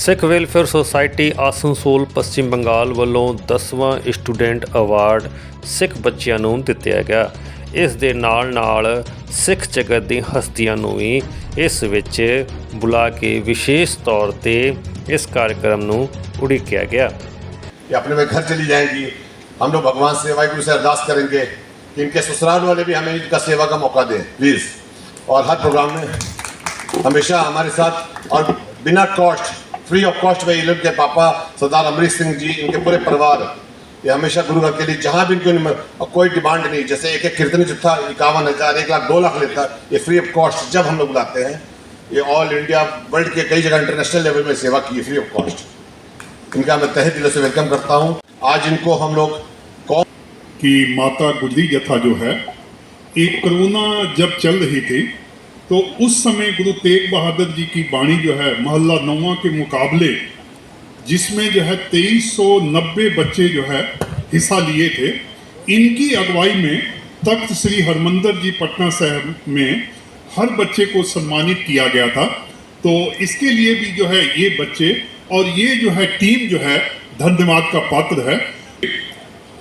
ਸਿੱਖ welfare society Asansol ਪੱਛਮੀ ਬੰਗਾਲ ਵੱਲੋਂ 10ਵਾਂ student award ਸਿੱਖ ਬੱਚਿਆਂ ਨੂੰ ਦਿੱਤਾ ਗਿਆ। ਇਸ ਦੇ ਨਾਲ ਸਿੱਖ ਜਗਤ ਦੀ ਹਸਤੀਆਂ ਨੂੰ ਵੀ ਇਸ ਵਿੱਚ ਬੁਲਾ ਕੇ विशेष तौर ਤੇ इस कार्यक्रम ਨੂੰ उड़ीकिया गया। ये अपने में घर चली जाएंगी। हम लोग भगवान से वाहिगुरु से अरदास करेंगे कि इनके ससुराल वाले भी हमें इनका सेवा का मौका दें प्लीज़, और हर प्रोग्राम में हमेशा हमारे साथ और बिना कॉस्ट, फ्री ऑफ कॉस्ट में इनके पापा सरदार अमरीश सिंह जी, इनके पूरे परिवार ये हमेशा गुरु घर के लिए जहाँ भी इनको कोई डिमांड नहीं, जैसे एक कीर्तनी जत्था 51,000, 1 लाख 2 लाख लेता है, ये फ्री ऑफ कॉस्ट जब हम लोग बुलाते हैं। ये ऑल इंडिया वर्ल्ड के कई जगह इंटरनेशनल लेवल में सेवा की है फ्री ऑफ कॉस्ट। इनका मैं तहे दिलों से वेलकम करता हूँ। आज इनको हम लोग कि माता गुजरी जत्था जो है, एक कोरोना जब चल रही थी तो उस समय गुरु तेग बहादुर जी की वाणी जो है महल्ला 9 के मुकाबले, जिसमें जो है 2390 बच्चे जो है हिस्सा लिए थे, इनकी अगुवाई में तख्त श्री हरमंदिर जी पटना साहब में हर बच्चे को सम्मानित किया गया था। तो इसके लिए भी जो है ये बच्चे और ये जो है टीम जो है धन्यवाद का पात्र है।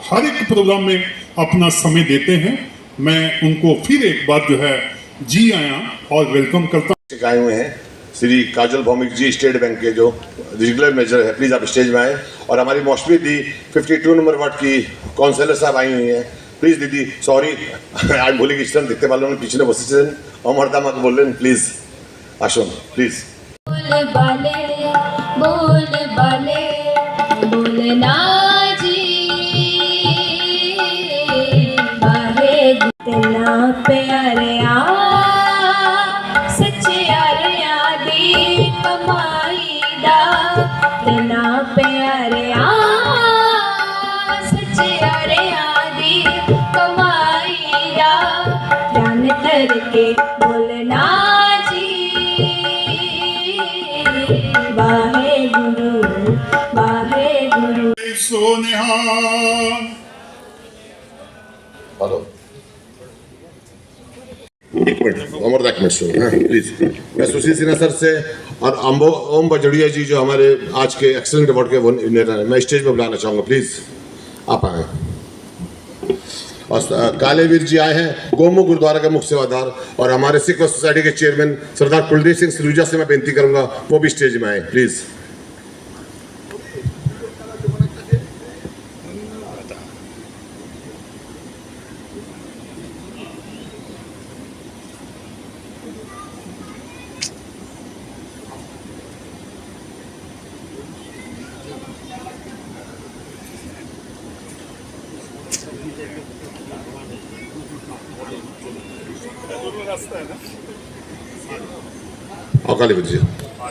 हर एक प्रोग्राम में अपना समय देते हैं। मैं उनको फिर एक बार जो है जी आया और वेलकम करता हूँ। आए हुए हैं श्री काजल भौमिक जी, स्टेट बैंक के जो रेगुलर मैनेजर है, प्लीज़ आप स्टेज में आए। और हमारी मौसमी दी 52 नंबर वार्ड की काउंसलर साहब आई हुई हैं। प्लीज़ दीदी, सॉरी आज भूली की तरह दिखते वालों ने पिछले बस अमरदा माँ को बोल रहे हैं, प्लीज़ आशो प्लीज़। बोलना जी इतना प्यारे कमाई दा, इतना प्यारे सच्चे आदि कमाई दा, ध्यान धर के बोलना जी वाहे गुरु सोनिहा। हेलो, एक मिनट अमरदा, एक मिनट सुनो प्लीज। मैं सुशील सिन्हा सर से और ओम बजड़िया जी जो हमारे आज के एक्सीलेंट अवार्ड के विनर हैं, मैं स्टेज पर बुलाना चाहूँगा, प्लीज आप आए। और कालेवीर जी आए हैं, गोमुख गुरुद्वारा के मुख्य सेवादार, और हमारे सिख सोसाइटी के चेयरमैन सरदार कुलदीप सिंह सलूजा से मैं बेनती करूँगा वो भी स्टेज में आए प्लीज़।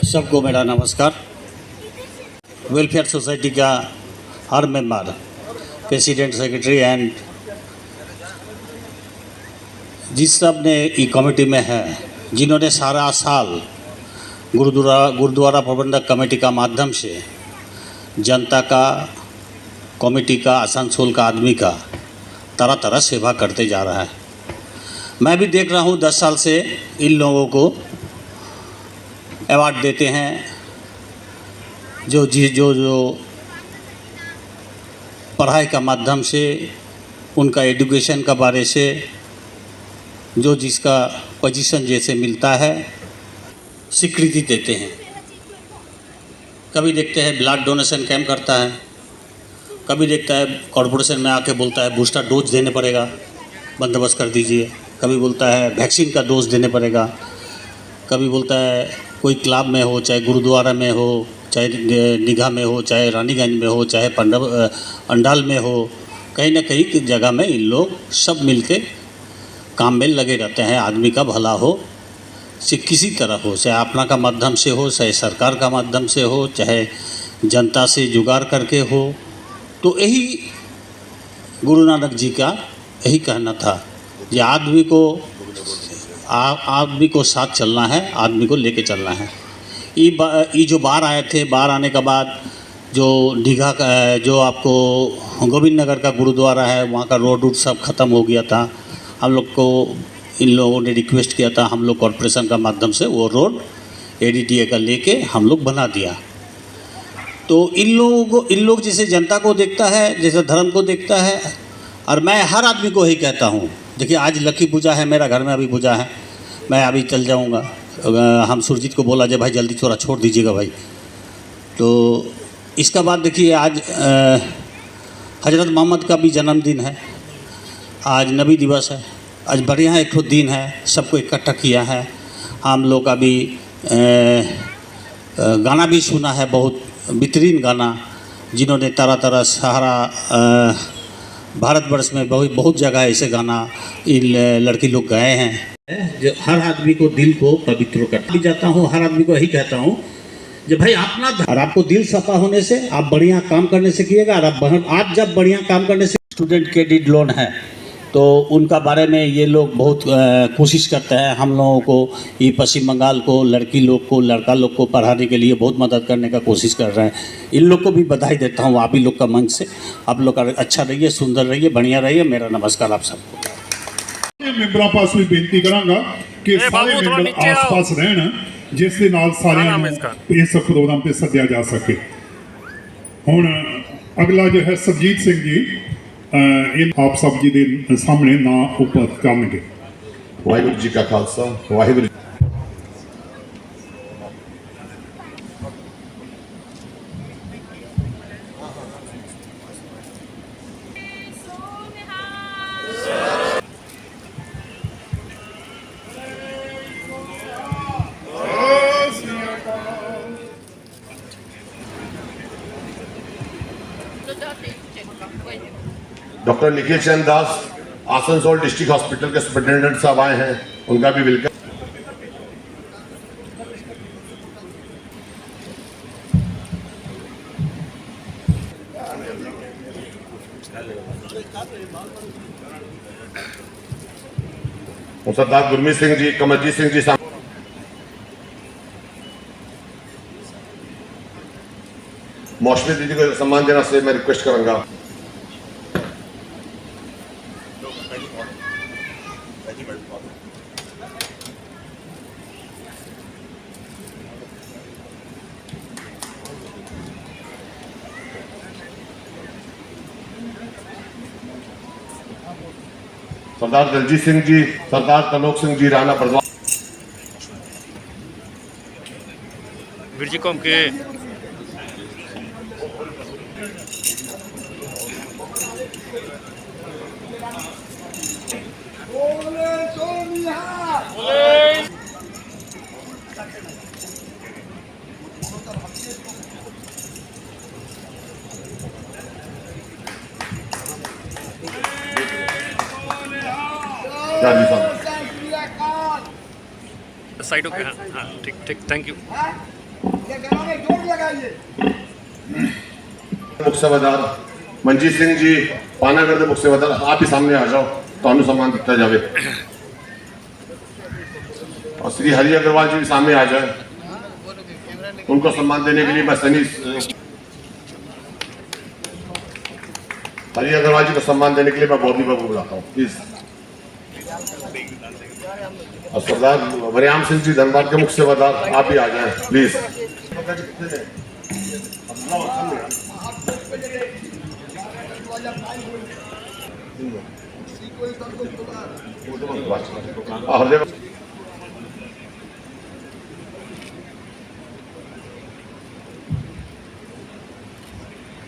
सबको मेरा नमस्कार। वेलफेयर सोसाइटी का हर मेंबर, प्रेसिडेंट, सेक्रेटरी एंड जिस सब ने ई कमेटी में है, जिन्होंने सारा साल गुरुद्वारा प्रबंधक कमेटी का माध्यम से जनता का, कमेटी का, आसनसोल का आदमी का तरह तरह सेवा करते जा रहा है। मैं भी देख रहा हूँ 10 साल से इन लोगों को अवार्ड देते हैं, जो पढ़ाई का माध्यम से, उनका एजुकेशन का बारे से, जो जिसका पोजीशन जैसे मिलता है स्वीकृति देते हैं। कभी देखते हैं ब्लड डोनेशन कैंप करता है, कभी देखता है कॉर्पोरेशन में आके बोलता है बूस्टर डोज देने पड़ेगा, बंदोबस्त कर दीजिए। कभी बोलता है वैक्सीन का डोज देने पड़ेगा। कभी बोलता है कोई क्लब में हो, चाहे गुरुद्वारा में हो, चाहे निगाह में हो, चाहे रानीगंज में हो, चाहे अंडाल में हो, कहीं ना कहीं जगह में इन लोग सब मिलके काम में लगे रहते हैं। आदमी का भला हो, से किसी तरह हो, चाहे अपना का माध्यम से हो, चाहे सरकार का माध्यम से हो, चाहे जनता से जुगाड़ करके हो। तो यही गुरु नानक जी का यही कहना था कि आदमी को साथ चलना है, आदमी को लेके चलना है। ये जो बाहर आए थे, बाहर आने के बाद जो निगाह का, जो आपको गोविंद नगर का गुरुद्वारा है, वहाँ का रोड सब ख़त्म हो गया था। हम लोग को इन लोगों ने रिक्वेस्ट किया था, हम लोग कॉरपोरेशन का माध्यम से वो रोड ADTA का लेके हम लोग बना दिया। तो इन लोग जैसे जनता को देखता है, जैसे धर्म को देखता है। और मैं हर आदमी को यही कहता हूँ, देखिए आज लक्की पूजा है, मेरा घर में अभी पूजा है, मैं अभी चल जाऊँगा। हम सुरजीत को बोला जे भाई जल्दी थोड़ा छोड़ दीजिएगा भाई। तो इसका बाद देखिए आज हज़रत मोहम्मद का भी जन्मदिन है, आज नबी दिवस है, आज बढ़िया एक ठो दिन है, सबको इकट्ठा किया है। हम लोग का भी गाना भी सुना है, बहुत बेहतरीन गाना, जिन्होंने तरह तरह सारा भारतवर्ष में बहुत जगह ऐसे गाना इन लड़की लोग गाए हैं जो हर आदमी को दिल को पवित्र करता भी जाता हूँ। हर आदमी को यही कहता हूँ कि भाई अपना और आपको दिल सफा होने से आप बढ़िया काम करने से किएगा। और आप जब बढ़िया काम करने से स्टूडेंट क्रेडिट लोन है तो उनका बारे में ये लोग बहुत कोशिश करते हैं। हम लोगों को ये पश्चिम बंगाल को लड़की लोग को लड़का लोग को पढ़ाने के लिए बहुत मदद करने का कोशिश कर रहे हैं। इन लोग को भी बधाई देता हूँ, आप ही लोग का मंच से। आप लोग अच्छा रहिए, सुंदर रहिए, बढ़िया रहिए। मेरा नमस्कार आप सबको। ਮੈਂਬਰਾਂ ਪਾਸ ਵੀ ਬੇਨਤੀ ਕਰਾਂਗਾ ਕਿ ਸਾਰੇ ਮੈਂਬਰ ਆਸ-ਪਾਸ ਰਹਿਣ, ਜਿਸ ਦੇ ਨਾਲ ਸਾਰਿਆਂ ਨੂੰ ਇਸ ਪ੍ਰੋਗਰਾਮ ਤੇ ਸੱਦਿਆ ਜਾ ਸਕੇ। ਹੁਣ ਅਗਲਾ ਜੋ ਹੈ ਸਰਜੀਤ ਸਿੰਘ ਜੀ आप सब जी के सामने ना ऊपर करनगे। वाहिगुरू जी का खालसा, वाहिगुरू। डॉक्टर निखिल चंद दास आसनसोल डिस्ट्रिक्ट हॉस्पिटल के सुपरिटेंडेंट साहब आए हैं, उनका भी वेलकम। सरदार गुरमीत सिंह जी, कमरजीत सिंह जी मौसमी दीदी को सम्मान देना से मैं रिक्वेस्ट करूंगा। सरदार दलजीत सिंह जी, सरदार तलोक सिंह जी राणा बरद्वान। वीर जी कौम के साइड ओके। हाँ ठीक ठीक, थैंक यू। मुख्य सेवादार मनजीत सिंह जी पानागढ़ के मुख्य सेवादार, आप ही सामने आ जाओ तो सम्मान दिता जाए। और श्री हरि अग्रवाल जी भी सामने आ जाए, उनको सम्मान देने के लिए मैं सनी हरि अग्रवाल जी को सम्मान देने के लिए मैं बॉबी बाबू बुलाता हूँ प्लीज। और सरदार वरियाम सिंह जी धनबाद के मुख्य सेवादार, आप भी आ जाएं प्लीज।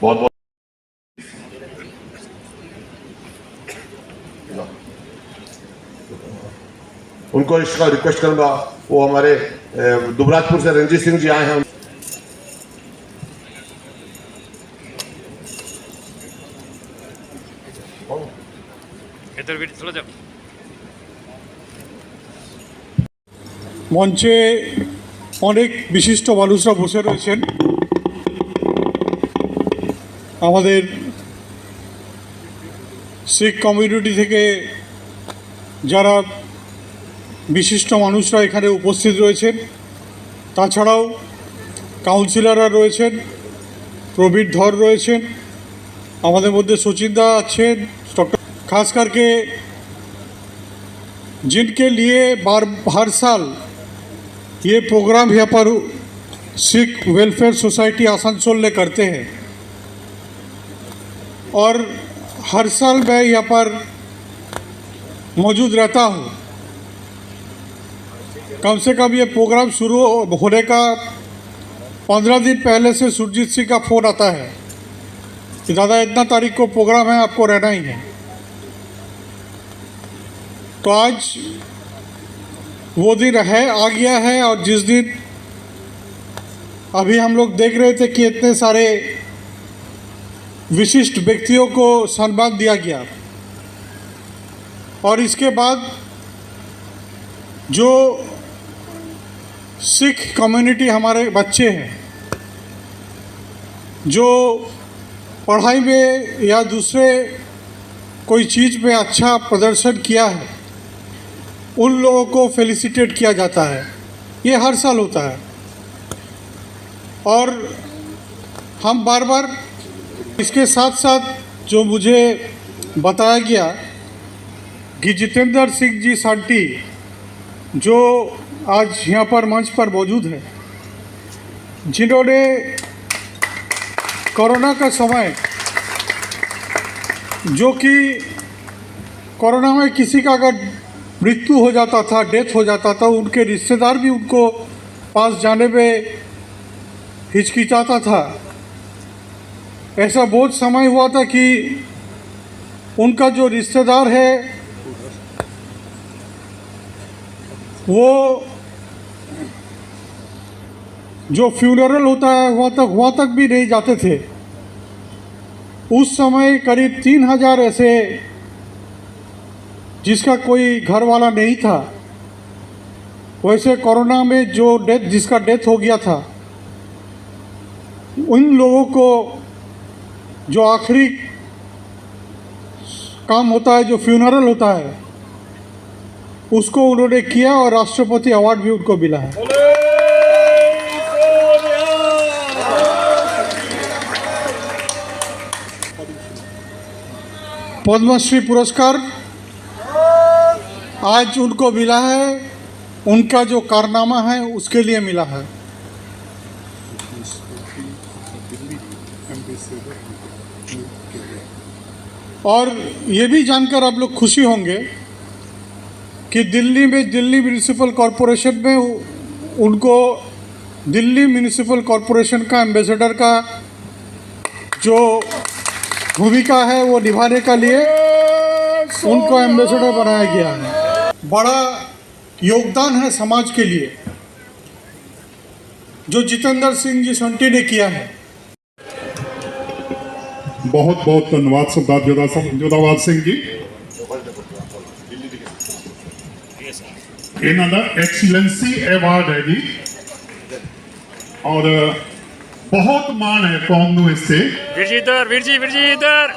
बहुत बहुत उनको इसका रिक्वेस्ट करूंगा। वो हमारे दुबराजपुर से रंजीत सिंह जी आए हैं। इधर वीर चलो जाओ। মঞ্চে অনেক বিশিষ্ট মানুষরা বসে রয়েছেন। আমাদের শিখ কমিউনিটি থেকে যারা বিশিষ্ট মানুষরা এখানে উপস্থিত রয়েছেন, তাছাড়াও কাউন্সিলররা রয়েছেন, প্রবীর ধর রয়েছেন, আমাদের মধ্যে सचिन-दा আছেন। खास करके जिनके लिए हर साल ये प्रोग्राम यहाँ पर सिख वेलफेयर सोसाइटी आसनसोल में करते हैं। और हर साल मैं यहाँ पर मौजूद रहता हूँ। कम से कम ये प्रोग्राम शुरू होने का 15 दिन पहले से सुरजीत सिंह का फ़ोन आता है कि दादा इतना तारीख को प्रोग्राम है, आपको रहना ही है। तो आज वो दिन आ गया है। और जिस दिन अभी हम लोग देख रहे थे कि इतने सारे विशिष्ट व्यक्तियों को सम्मान दिया गया, और इसके बाद जो सिख कम्युनिटी हमारे बच्चे हैं जो पढ़ाई में या दूसरे कोई चीज़ में अच्छा प्रदर्शन किया है, उन लोगों को फेलिसिटेट किया जाता है। ये हर साल होता है। और हम बार बार इसके साथ साथ जो मुझे बताया गया कि जितेंद्र सिंह जी सांटी जो आज यहाँ पर मंच पर मौजूद है, जिन्होंने कोरोना का समय, जो कि कोरोना में किसी का अगर मृत्यु हो जाता था, डेथ हो जाता था, उनके रिश्तेदार भी उनको पास जाने में हिचकिचाता था। ऐसा बहुत समय हुआ था कि उनका जो रिश्तेदार है वो जो फ्यूनरल होता है वहाँ तक भी नहीं जाते थे। उस समय करीब 3000 ऐसे जिसका कोई घर वाला नहीं था, वैसे कोरोना में जिसका डेथ हो गया था, उन लोगों को जो आखिरी काम होता है, जो फ्यूनरल होता है, उसको उन्होंने किया और राष्ट्रपति अवार्ड भी उनको मिला है। पद्मश्री पुरस्कार आज उनको मिला है, उनका जो कारनामा है उसके लिए मिला है। और ये भी जानकर आप लोग खुशी होंगे कि दिल्ली म्यूनिसिपल कॉरपोरेशन में उनको दिल्ली म्यूनिसिपल कॉरपोरेशन का एम्बेसडर का जो भूमिका है वो निभाने के लिए उनको एम्बेसडर बनाया गया है। बड़ा योगदान है समाज के लिए जो जितेंद्र सिंह जी संटी ने किया है। बहुत बहुत धन्यवाद सरदार जोधाबाद सिंह जी। इन्हों का एक्सीलेंसी अवार्ड है जी, और बहुत मान है कौम नूं इससे। वीर जी इधर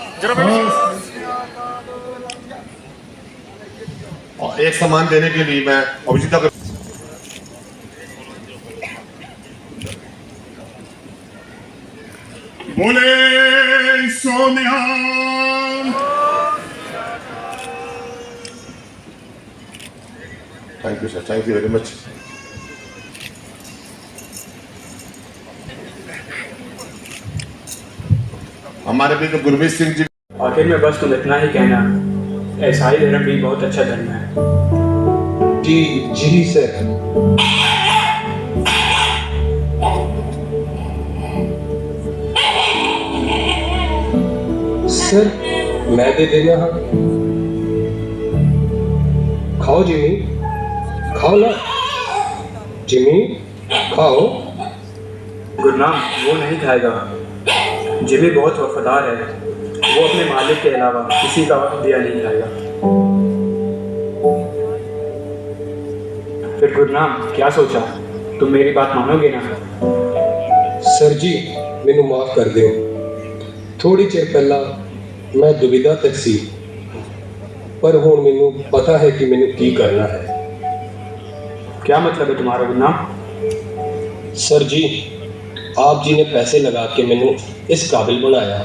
और एक सम्मान देने के लिए मैं अभिजीता को बोले Sonia. Thank you sir, thank you very much. हमारे भी तो गुरमीत सिंह जी। आखिर में बस तुम इतना ही कहना, ईसाई धर्म भी बहुत अच्छा धर्म है। जी सर। सर मैं दे देना। हाँ खाओ जिमी, खाओ ना जिमी, खाओ। गुरनाम वो नहीं खाएगा। जिमी बहुत वफादार है, वो अपने मालिक के अलावा किसी का दिया नहीं खाएगा। फिर गुरनाम क्या सोचा, तुम मेरी बात मानोगे ना? सर जी मैनू माफ कर दो। थोड़ी चिर पहला मैं दुविधा तक सी, पर हुण मैनू पता है कि मैनू की करना है। क्या मतलब है तुम्हारा गुरनाम? सर जी आप जी ने पैसे लगा के मैनू इस काबिल बनाया,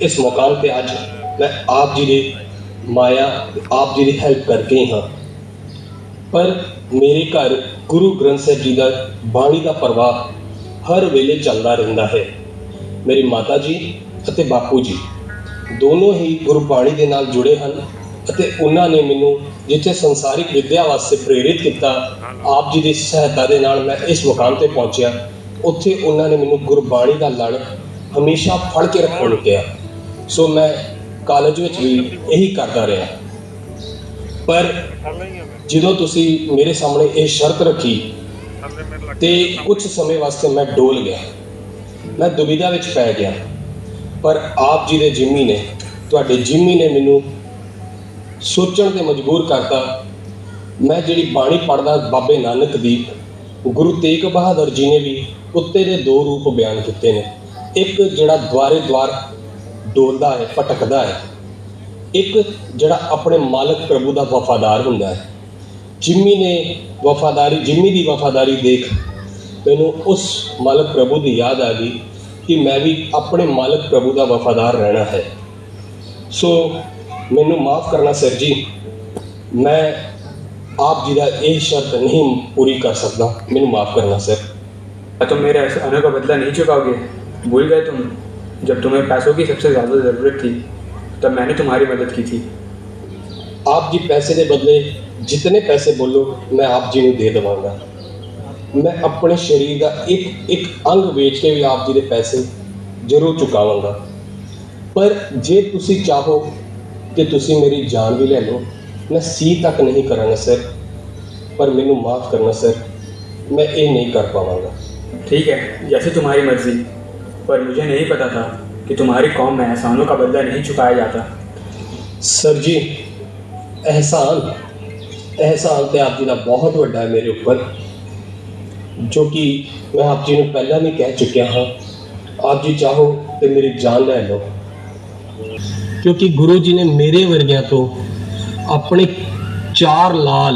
इस मुकाम पे आज मैं आप जी की माया, आप जी की हेल्प करके ही हाँ। पर मेरे घर गुरु ग्रंथ साहिब जी का बाणी का प्रवाह ਹਰ ਵੇਲੇ ਚੱਲਦਾ ਰਹਿੰਦਾ ਹੈ। ਮੇਰੀ ਮਾਤਾ ਜੀ ਅਤੇ ਬਾਪੂ ਜੀ ਦੋਨੋਂ ਹੀ ਗੁਰਬਾਣੀ ਦੇ ਨਾਲ ਜੁੜੇ ਹਨ ਅਤੇ ਉਹਨਾਂ ਨੇ ਮੈਨੂੰ ਜਿੱਥੇ ਸੰਸਾਰਿਕ ਵਿੱਦਿਆ ਵਾਸਤੇ ਪ੍ਰੇਰਿਤ ਕੀਤਾ, ਆਪ ਜੀ ਦੀ ਸਹਾਇਤਾ ਦੇ ਨਾਲ ਮੈਂ ਇਸ ਮੁਕਾਮ ਤੇ ਪਹੁੰਚਿਆ। ਉੱਥੇ ਉਹਨਾਂ ਨੇ ਮੈਨੂੰ ਗੁਰਬਾਣੀ ਦਾ ਲੜ ਹਮੇਸ਼ਾ ਫੜ ਕੇ ਰੱਖਣ ਨੂੰ ਕਿਹਾ। ਸੋ ਮੈਂ ਕਾਲਜ ਵਿੱਚ ਵੀ ਇਹੀ ਕਰਦਾ ਰਿਹਾ। ਪਰ ਜਦੋਂ ਤੁਸੀਂ ਮੇਰੇ ਸਾਹਮਣੇ ਇਹ ਸ਼ਰਤ ਰੱਖੀ ਤੇ ਕੁਝ ਸਮੇਂ ਵਾਸਤੇ ਮੈਂ ਡੋਲ ਗਿਆ, ਮੈਂ ਦੁਬਿਧਾ ਵਿੱਚ ਪੈ ਗਿਆ। ਪਰ ਆਪ ਜੀ ਦੇ ਜਿੰਮੀ ਨੇ, ਤੁਹਾਡੇ ਜਿੰਮੀ ਨੇ ਮੈਨੂੰ ਸੋਚਣ ਤੇ ਮਜਬੂਰ ਕਰਤਾ। ਮੈਂ ਜਿਹੜੀ ਬਾਣੀ ਪੜ੍ਹਦਾ ਬਾਬੇ ਨਾਨਕ ਦੀ, ਗੁਰੂ ਤੇਗ ਬਹਾਦਰ ਜੀ ਨੇ ਵੀ ਕੁੱਤੇ ਦੇ ਦੋ ਰੂਪ ਬਿਆਨ ਕੀਤੇ ਨੇ। ਇੱਕ ਜਿਹੜਾ ਦੁਆਰੇ ਦੁਆਰ ਡੋਲਦਾ ਹੈ, ਭਟਕਦਾ ਹੈ, ਇੱਕ ਜਿਹੜਾ ਆਪਣੇ ਮਾਲਕ ਪ੍ਰਭੂ ਦਾ ਵਫਾਦਾਰ ਹੁੰਦਾ ਹੈ। ਜਿੰਮੀ ਦੀ ਵਫਾਦਾਰੀ ਦੇਖ ਮੈਨੂੰ ਉਸ ਮਾਲਕ ਪ੍ਰਭੂ ਦੀ ਯਾਦ ਆ ਗਈ ਕਿ ਮੈਂ ਵੀ ਆਪਣੇ ਮਾਲਕ ਪ੍ਰਭੂ ਦਾ ਵਫਾਦਾਰ ਰਹਿਣਾ ਹੈ। ਸੋ ਮੈਨੂੰ ਮਾफ़ करना सर जी, मैं आप जी का ये शर्त नहीं पूरी कर सकता, मैनू माफ़ करना सर। तुम मेरे ऐसे आने का बदला नहीं चुकाओगे? भूल गए तुम जब तुम्हें पैसों की सबसे ज़्यादा ज़रूरत थी तब मैंने तुम्हारी मदद की थी। आप जी पैसे के बदले जितने पैसे बोलो मैं आप जी को दे देवांगा। मैं अपने शरीर का एक एक अंग बेच के भी आप जी के पैसे जरूर चुकावांगा। पर जे तुसी चाहो कि तुसी मेरी जान भी ले लो, मैं सी तक नहीं करांगा सर। पर मैनू माफ़ करना सर, मैं ये नहीं कर पावांगा। ठीक है, जैसे तुम्हारी मर्जी, पर मुझे नहीं पता था कि तुम्हारी कौम में एहसानों का बदला नहीं चुकाया जाता। सर जी एहसान तो आप जी का बहुत बड़ा है मेरे ऊपर, जो कि मैं आप जी को पहला भी कह चुकिया हाँ। आप जी चाहो तो मेरी जान ले लो, क्योंकि गुरु जी ने मेरे वर्गियां तो अपने 4 लाल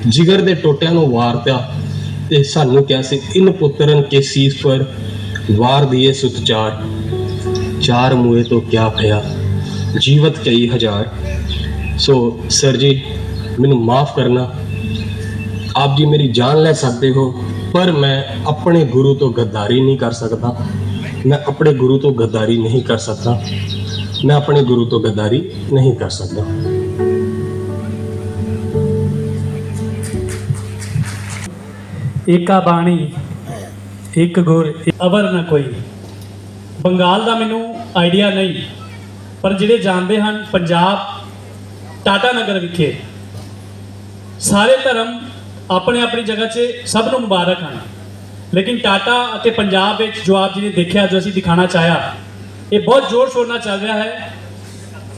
जिगर दे टोटियां नूं वारता ते सानू क्या सी, इन पुत्रन के सीस पर वार दिए सुत चार मुए तो क्या भया, जीवत कई हजार। सो सर जी मैनू माफ़ करना, आप जी मेरी जान ले सकते हो, पर मैं अपने गुरु तो गद्दारी नहीं कर सकता। मैं अपने गुरु तो गद्दारी नहीं कर सकता। मैं अपने गुरु तो गद्दारी नहीं कर सकता। एका बाणी एक गुर अवर न कोई। बंगाल का मैनू आइडिया नहीं, पर जिहड़े जानते हैं पंजाब टाटा नगर विखे सारे धर्म अपने अपनी जगह से सब नूं मुबारक हैं, लेकिन टाटा और पंजाब में जो आप जी ने देखा, जो असीं दिखाना चाहा, ये बहुत जोर शोर नाल चल रहा है।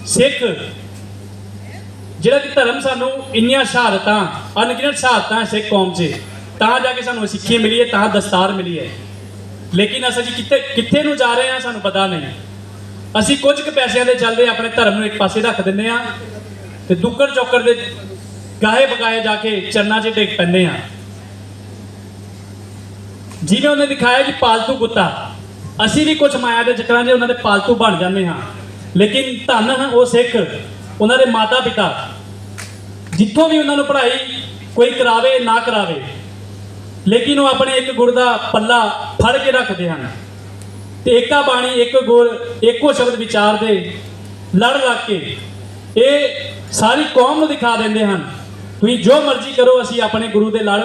सिख जिहड़ा कि धर्म सानू इन्नियां शहादतां, अनगिनत शहादतां सिख कौम से तां जाके सानू सिक्खी मिली है, तां दस्तार मिली है। लेकिन असीं जी कित्थे नूं जा रहे हैं सानू पता नहीं। असीं कुछ क पैसिਆਂ ਦੇ चलदे अपने धर्म नूं एक पासे रख दिंदे आ ते दुक्कड़ चौक्कड़ दे गाहे बगाए जाके चरनां 'ਚ टेक पैंदे आ। जिवें उन्हें दिखाया कि पालतू कुत्ता, असी भी कुछ माया के चक्कर से उन्होंने पालतू बन जाते हाँ। लेकिन धन वो सिख, उन्होंने माता पिता जितों भी उन्होंने पढ़ाई कोई करावे ना करावे, लेकिन वो अपने एक गुर का पल्ला फड़ के रखते हैं। तो एका बाणी एक गुर एको शब्द विचार दे लड़ लग के ये सारी कौम को दिखा देंगे हैं, तुम जो मर्जी करो, असी अपने गुरु के लड़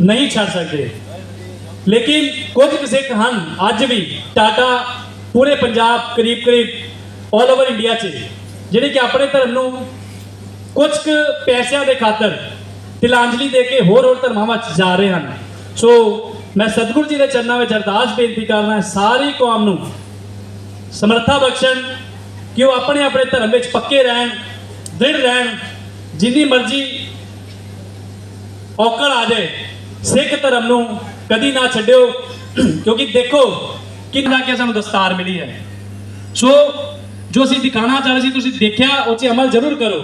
नहीं छड़ सकते। लेकिन कुछ सिख हैं अज भी टाटा पूरे पंजाब करीब ऑल ओवर इंडिया जिहड़े कि अपने धर्म नूं कुछ पैसों के खातर तिलांजलि दे के होर धर्मां जा रहे हैं। सो मैं सतगुरु जी के चरणों में अरदास बेनती करना है सारी कौम नूं समर्था बख्शण कि वो अपने अपने धर्म में पक्के रहन, दृढ़ रहन। जिन्नी मर्जी औकड़ आ जाए, सिख धर्म नूं कदी ना छड्डियो, क्योंकि देखो कि जाके सानू दस्तार मिली है। सो जो असीं दिखाना चाह रहे सी, तुसीं देखिया, उस अमल जरूर करो।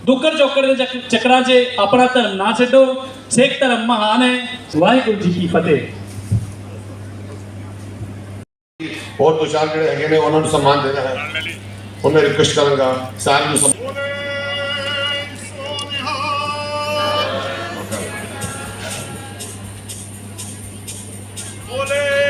दुक्कड़ चौकड़ के चक्करां 'ਚ अपना धर्म ना छड्डो। सिख धर्म महान है। वाहिगुरू जी की फतेह। और दो चार ਜਿਹੜੇ ਹੈਗੇ ਨੇ ਉਹਨਾਂ ਨੂੰ ਸਨਮਾਨ ਦੇਣਾ ਹੈ, ਉਹ ਮੈਂ ਰਿਕਵੈਸਟ ਕਰਾਂਗਾ ਸਾਰਿਆਂ ਨੂੰ। बोले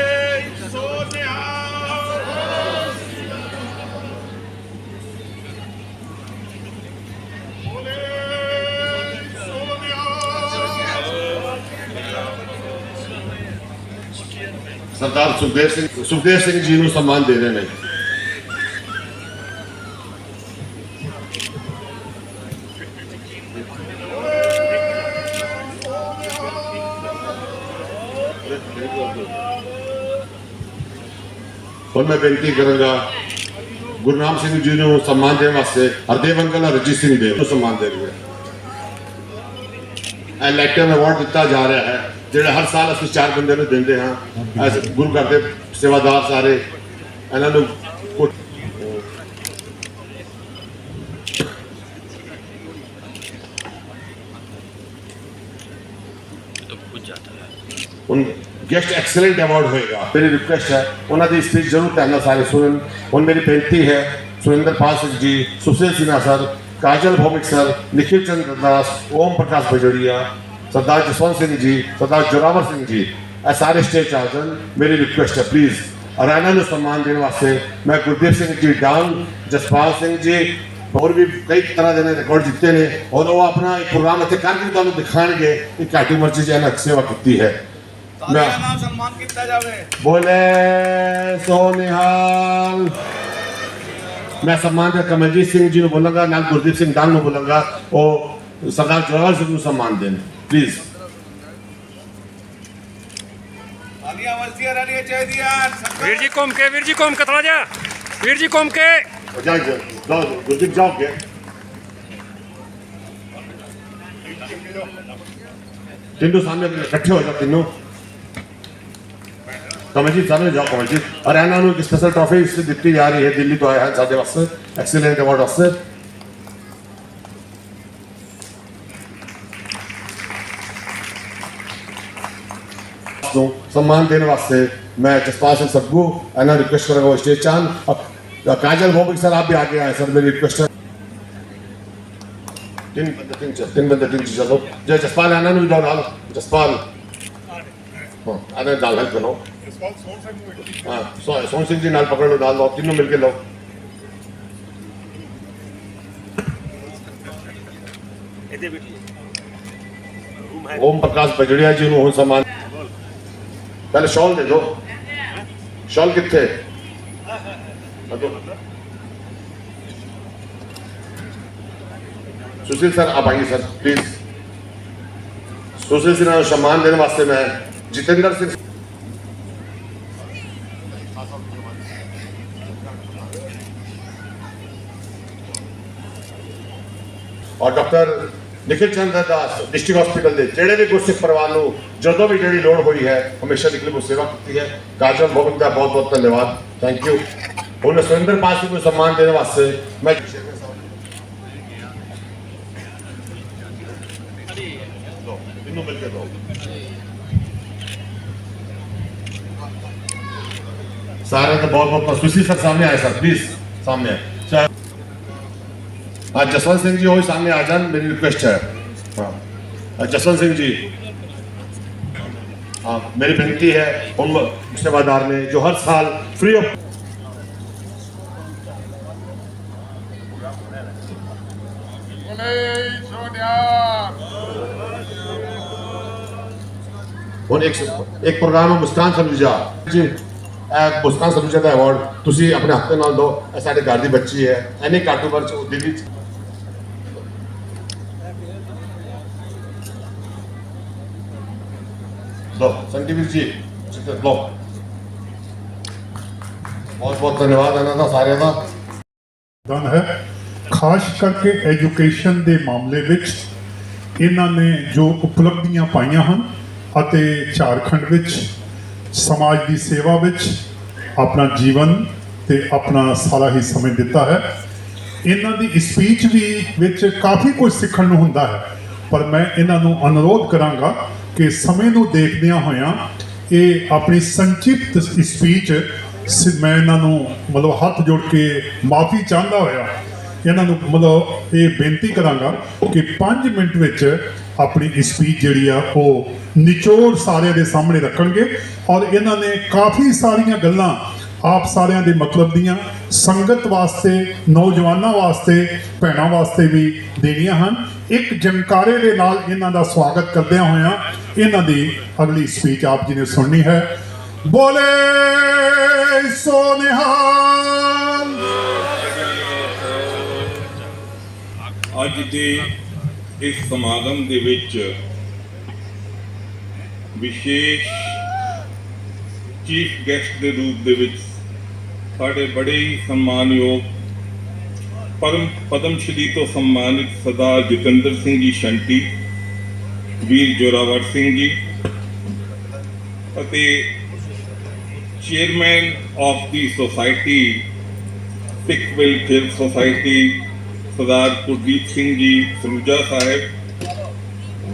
सरदार सुखदेव सिंह जी ਨੂੰ सम्मान दे रहे हैं। और मैं बेनती करूंगा गुरनाम सिंह जी ਨੂੰ सम्मान देने वास्ते हरदेव अंकल और रजीत सिंह देव ਨੂੰ सम्मान दे रहे हैं। लैक्टम अवार्ड दिता जा रहा है ਜਿਹੜੇ हर साल ਅਸੀਂ 4 ਬੰਦੇ ਨੂੰ ਦਿੰਦੇ ਹਾਂ। ਗੁਰੂ ਘਰ ਦੇ ਸੇਵਾਦਾਰ ਸਾਰੇ ਇਹਨਾਂ ਨੂੰ उन गेस्ट एक्सीलेंट अवार्ड होएगा। मेरी रिक्वेस्ट है उन्होंने स्पीच जरूर कहना सारे सुन। और मेरी बेनती है सुरेंद्र पाल सिंह जी, सुशील सिन्हा सर, काजल भौमिक सर, निखिल चंद्र दास, ओम प्रकाश भजोड़िया, सरदार जसवंत सिंह जी, सरदार जोरावर सिंह जी, सारे स्टेज आ जान। मेरी रिक्वेस्ट है प्लीज। और इन्होंने सम्मान देने वास्ते मैं गुरदीप सिंह जी डांग, जसपाल सिंह जी और भी कई तरह के रिकॉर्ड जीते ने और वो अपना एक प्रोग्राम इतने करके तुहानू दिखाएंगे कि घाटी मर्जी च इन्हें सेवा की है। बोले सो निहाल। मैं सम्मान कमलजीत सिंह जी को बोलूँगा, नाल गुरदीप सिंह डांग को बोलूँगा, वो सरदार जोरावर सिंह को सम्मान दें प्लीज। वीर जी घूम के थोड़ा जा वीर जी घूम के गुरदीप जाओ के तीनों सामने इकट्ठे हो जाओ तीनों। कमलजीत सामने जाओ कमलजीत। और इन्होंने एक स्पेशल ट्रॉफी इससे दी जा रही है, दिल्ली तो आया है साढ़े वास्ते एक्सीलेंट अवार्ड वास्ते। सम्मान देने वास्ते मैं जसपाल सिंह सब्बू इन्हें रिक्वेस्ट करूंगा वो स्टेज चांद। काजल भौमिक सर आप भी आगे आए सर, मेरी रिक्वेस्ट है। तीन बंदे चलो जय जसपाल आना भी जाओ डाल जसपाल आने डाल हेल्प करो। हाँ सोहन सिंह जी नाल पकड़ लो, डाल लो तीनों मिलके लो। ओम प्रकाश बजड़िया जी को सम्मान। पहले शॉल दे दो। शॉल कितने सुशील सर आप आइए सर प्लीज। सुशील सिन्हा को सम्मान देने वास्ते मैं जितेंद्र सिंह और डॉक्टर निखिल चंद्र दास डिस्ट्रिक्ट हॉस्पिटल के जेडे भी गुरसिख परिवार को जो भी जी लोड़ हुई है हमेशा निखिल को सेवा की है। काजल भौमिक का बहुत बहुत धन्यवाद, थैंक यू। उन्हें सुरेंद्र पाल सिंह को सम्मान देने वास्ते मैं सारे तो बहुत बहुत सुशील सर सामने आए सर प्लीज सामने आए। आज जसवंत सिंह जी वही सामने आ जान, मेरी रिक्वेस्ट है। हाँ जसवंत सिंह जी, हाँ मेरी विनती है उन सेवादार ने जो हर साल फ्री ऑफ एक प्रोग्राम है मुस्कान समझा जी, मुस्कान समझा का अवार्ड तुसी अपने हत्थे नाल दो। साडे घर दी बच्ची है एनी काटूबर दिल्ली दो संटीवीर जी लो। बहुत बहुत धन्यवाद इन्हों सारे का है। खास करके एजुकेशन के मामले विच इन्होंने जो उपलब्धियां पाइया हैं ਅਤੇ झारखंड विच समाज की सेवा विच अपना जीवन ते अपना सारा ही समय दिता है। इन्हां दी स्पीच भी विच काफ़ी कुछ सीखण नूं हुंदा है, पर मैं इन्हां नूं अनुरोध करांगा कि समय नूं देखदियां होइयां ये अपनी संक्षिप्त स्पीच मैं इन्हां नूं मतलब हथ जोड़ के माफ़ी चाहता होया इन्हां नूं मतलब ये बेनती करांगा कि 5 मिनट विच अपनी स्पीच जिहड़ी आ वो निचोड़ सारे दे सामने रखणगे। और इन्होंने काफ़ी सारिया गल्लां आप सारिਆਂ ਦੇ मतलब दियां संगत वास्ते, नौजवानों वास्ते, भैणों वास्ते भी देनियां हैं। एक जंकारे दे नाल इन्हां दा स्वागत करदियां होइयां इन्हां दी अगली स्पीच आप जी ने सुननी है। बोले सो निहाल। ਅੱਜ ਦੇ ਇਸ ਸਮਾਗਮ ਦੇ ਵਿੱਚ ਵਿਸ਼ੇਸ਼ ਚੀਫ ਗੈਸਟ ਦੇ ਰੂਪ ਦੇ ਵਿੱਚ ਸਾਡੇ ਬੜੇ ਹੀ ਸਨਮਾਨਯੋਗ ਪਦਮ ਸ਼੍ਰੀ ਤੋਂ ਸਨਮਾਨਿਤ ਸਰਦਾਰ ਜਤਿੰਦਰ ਸਿੰਘ ਜੀ ਸ਼ੰਟੀ, ਵੀਰ ਜੋਰਾਵਰ ਸਿੰਘ ਜੀ ਅਤੇ chairman of the society Sikh welfare society Sardar Kuldeep Singh ji Saruja Sahib,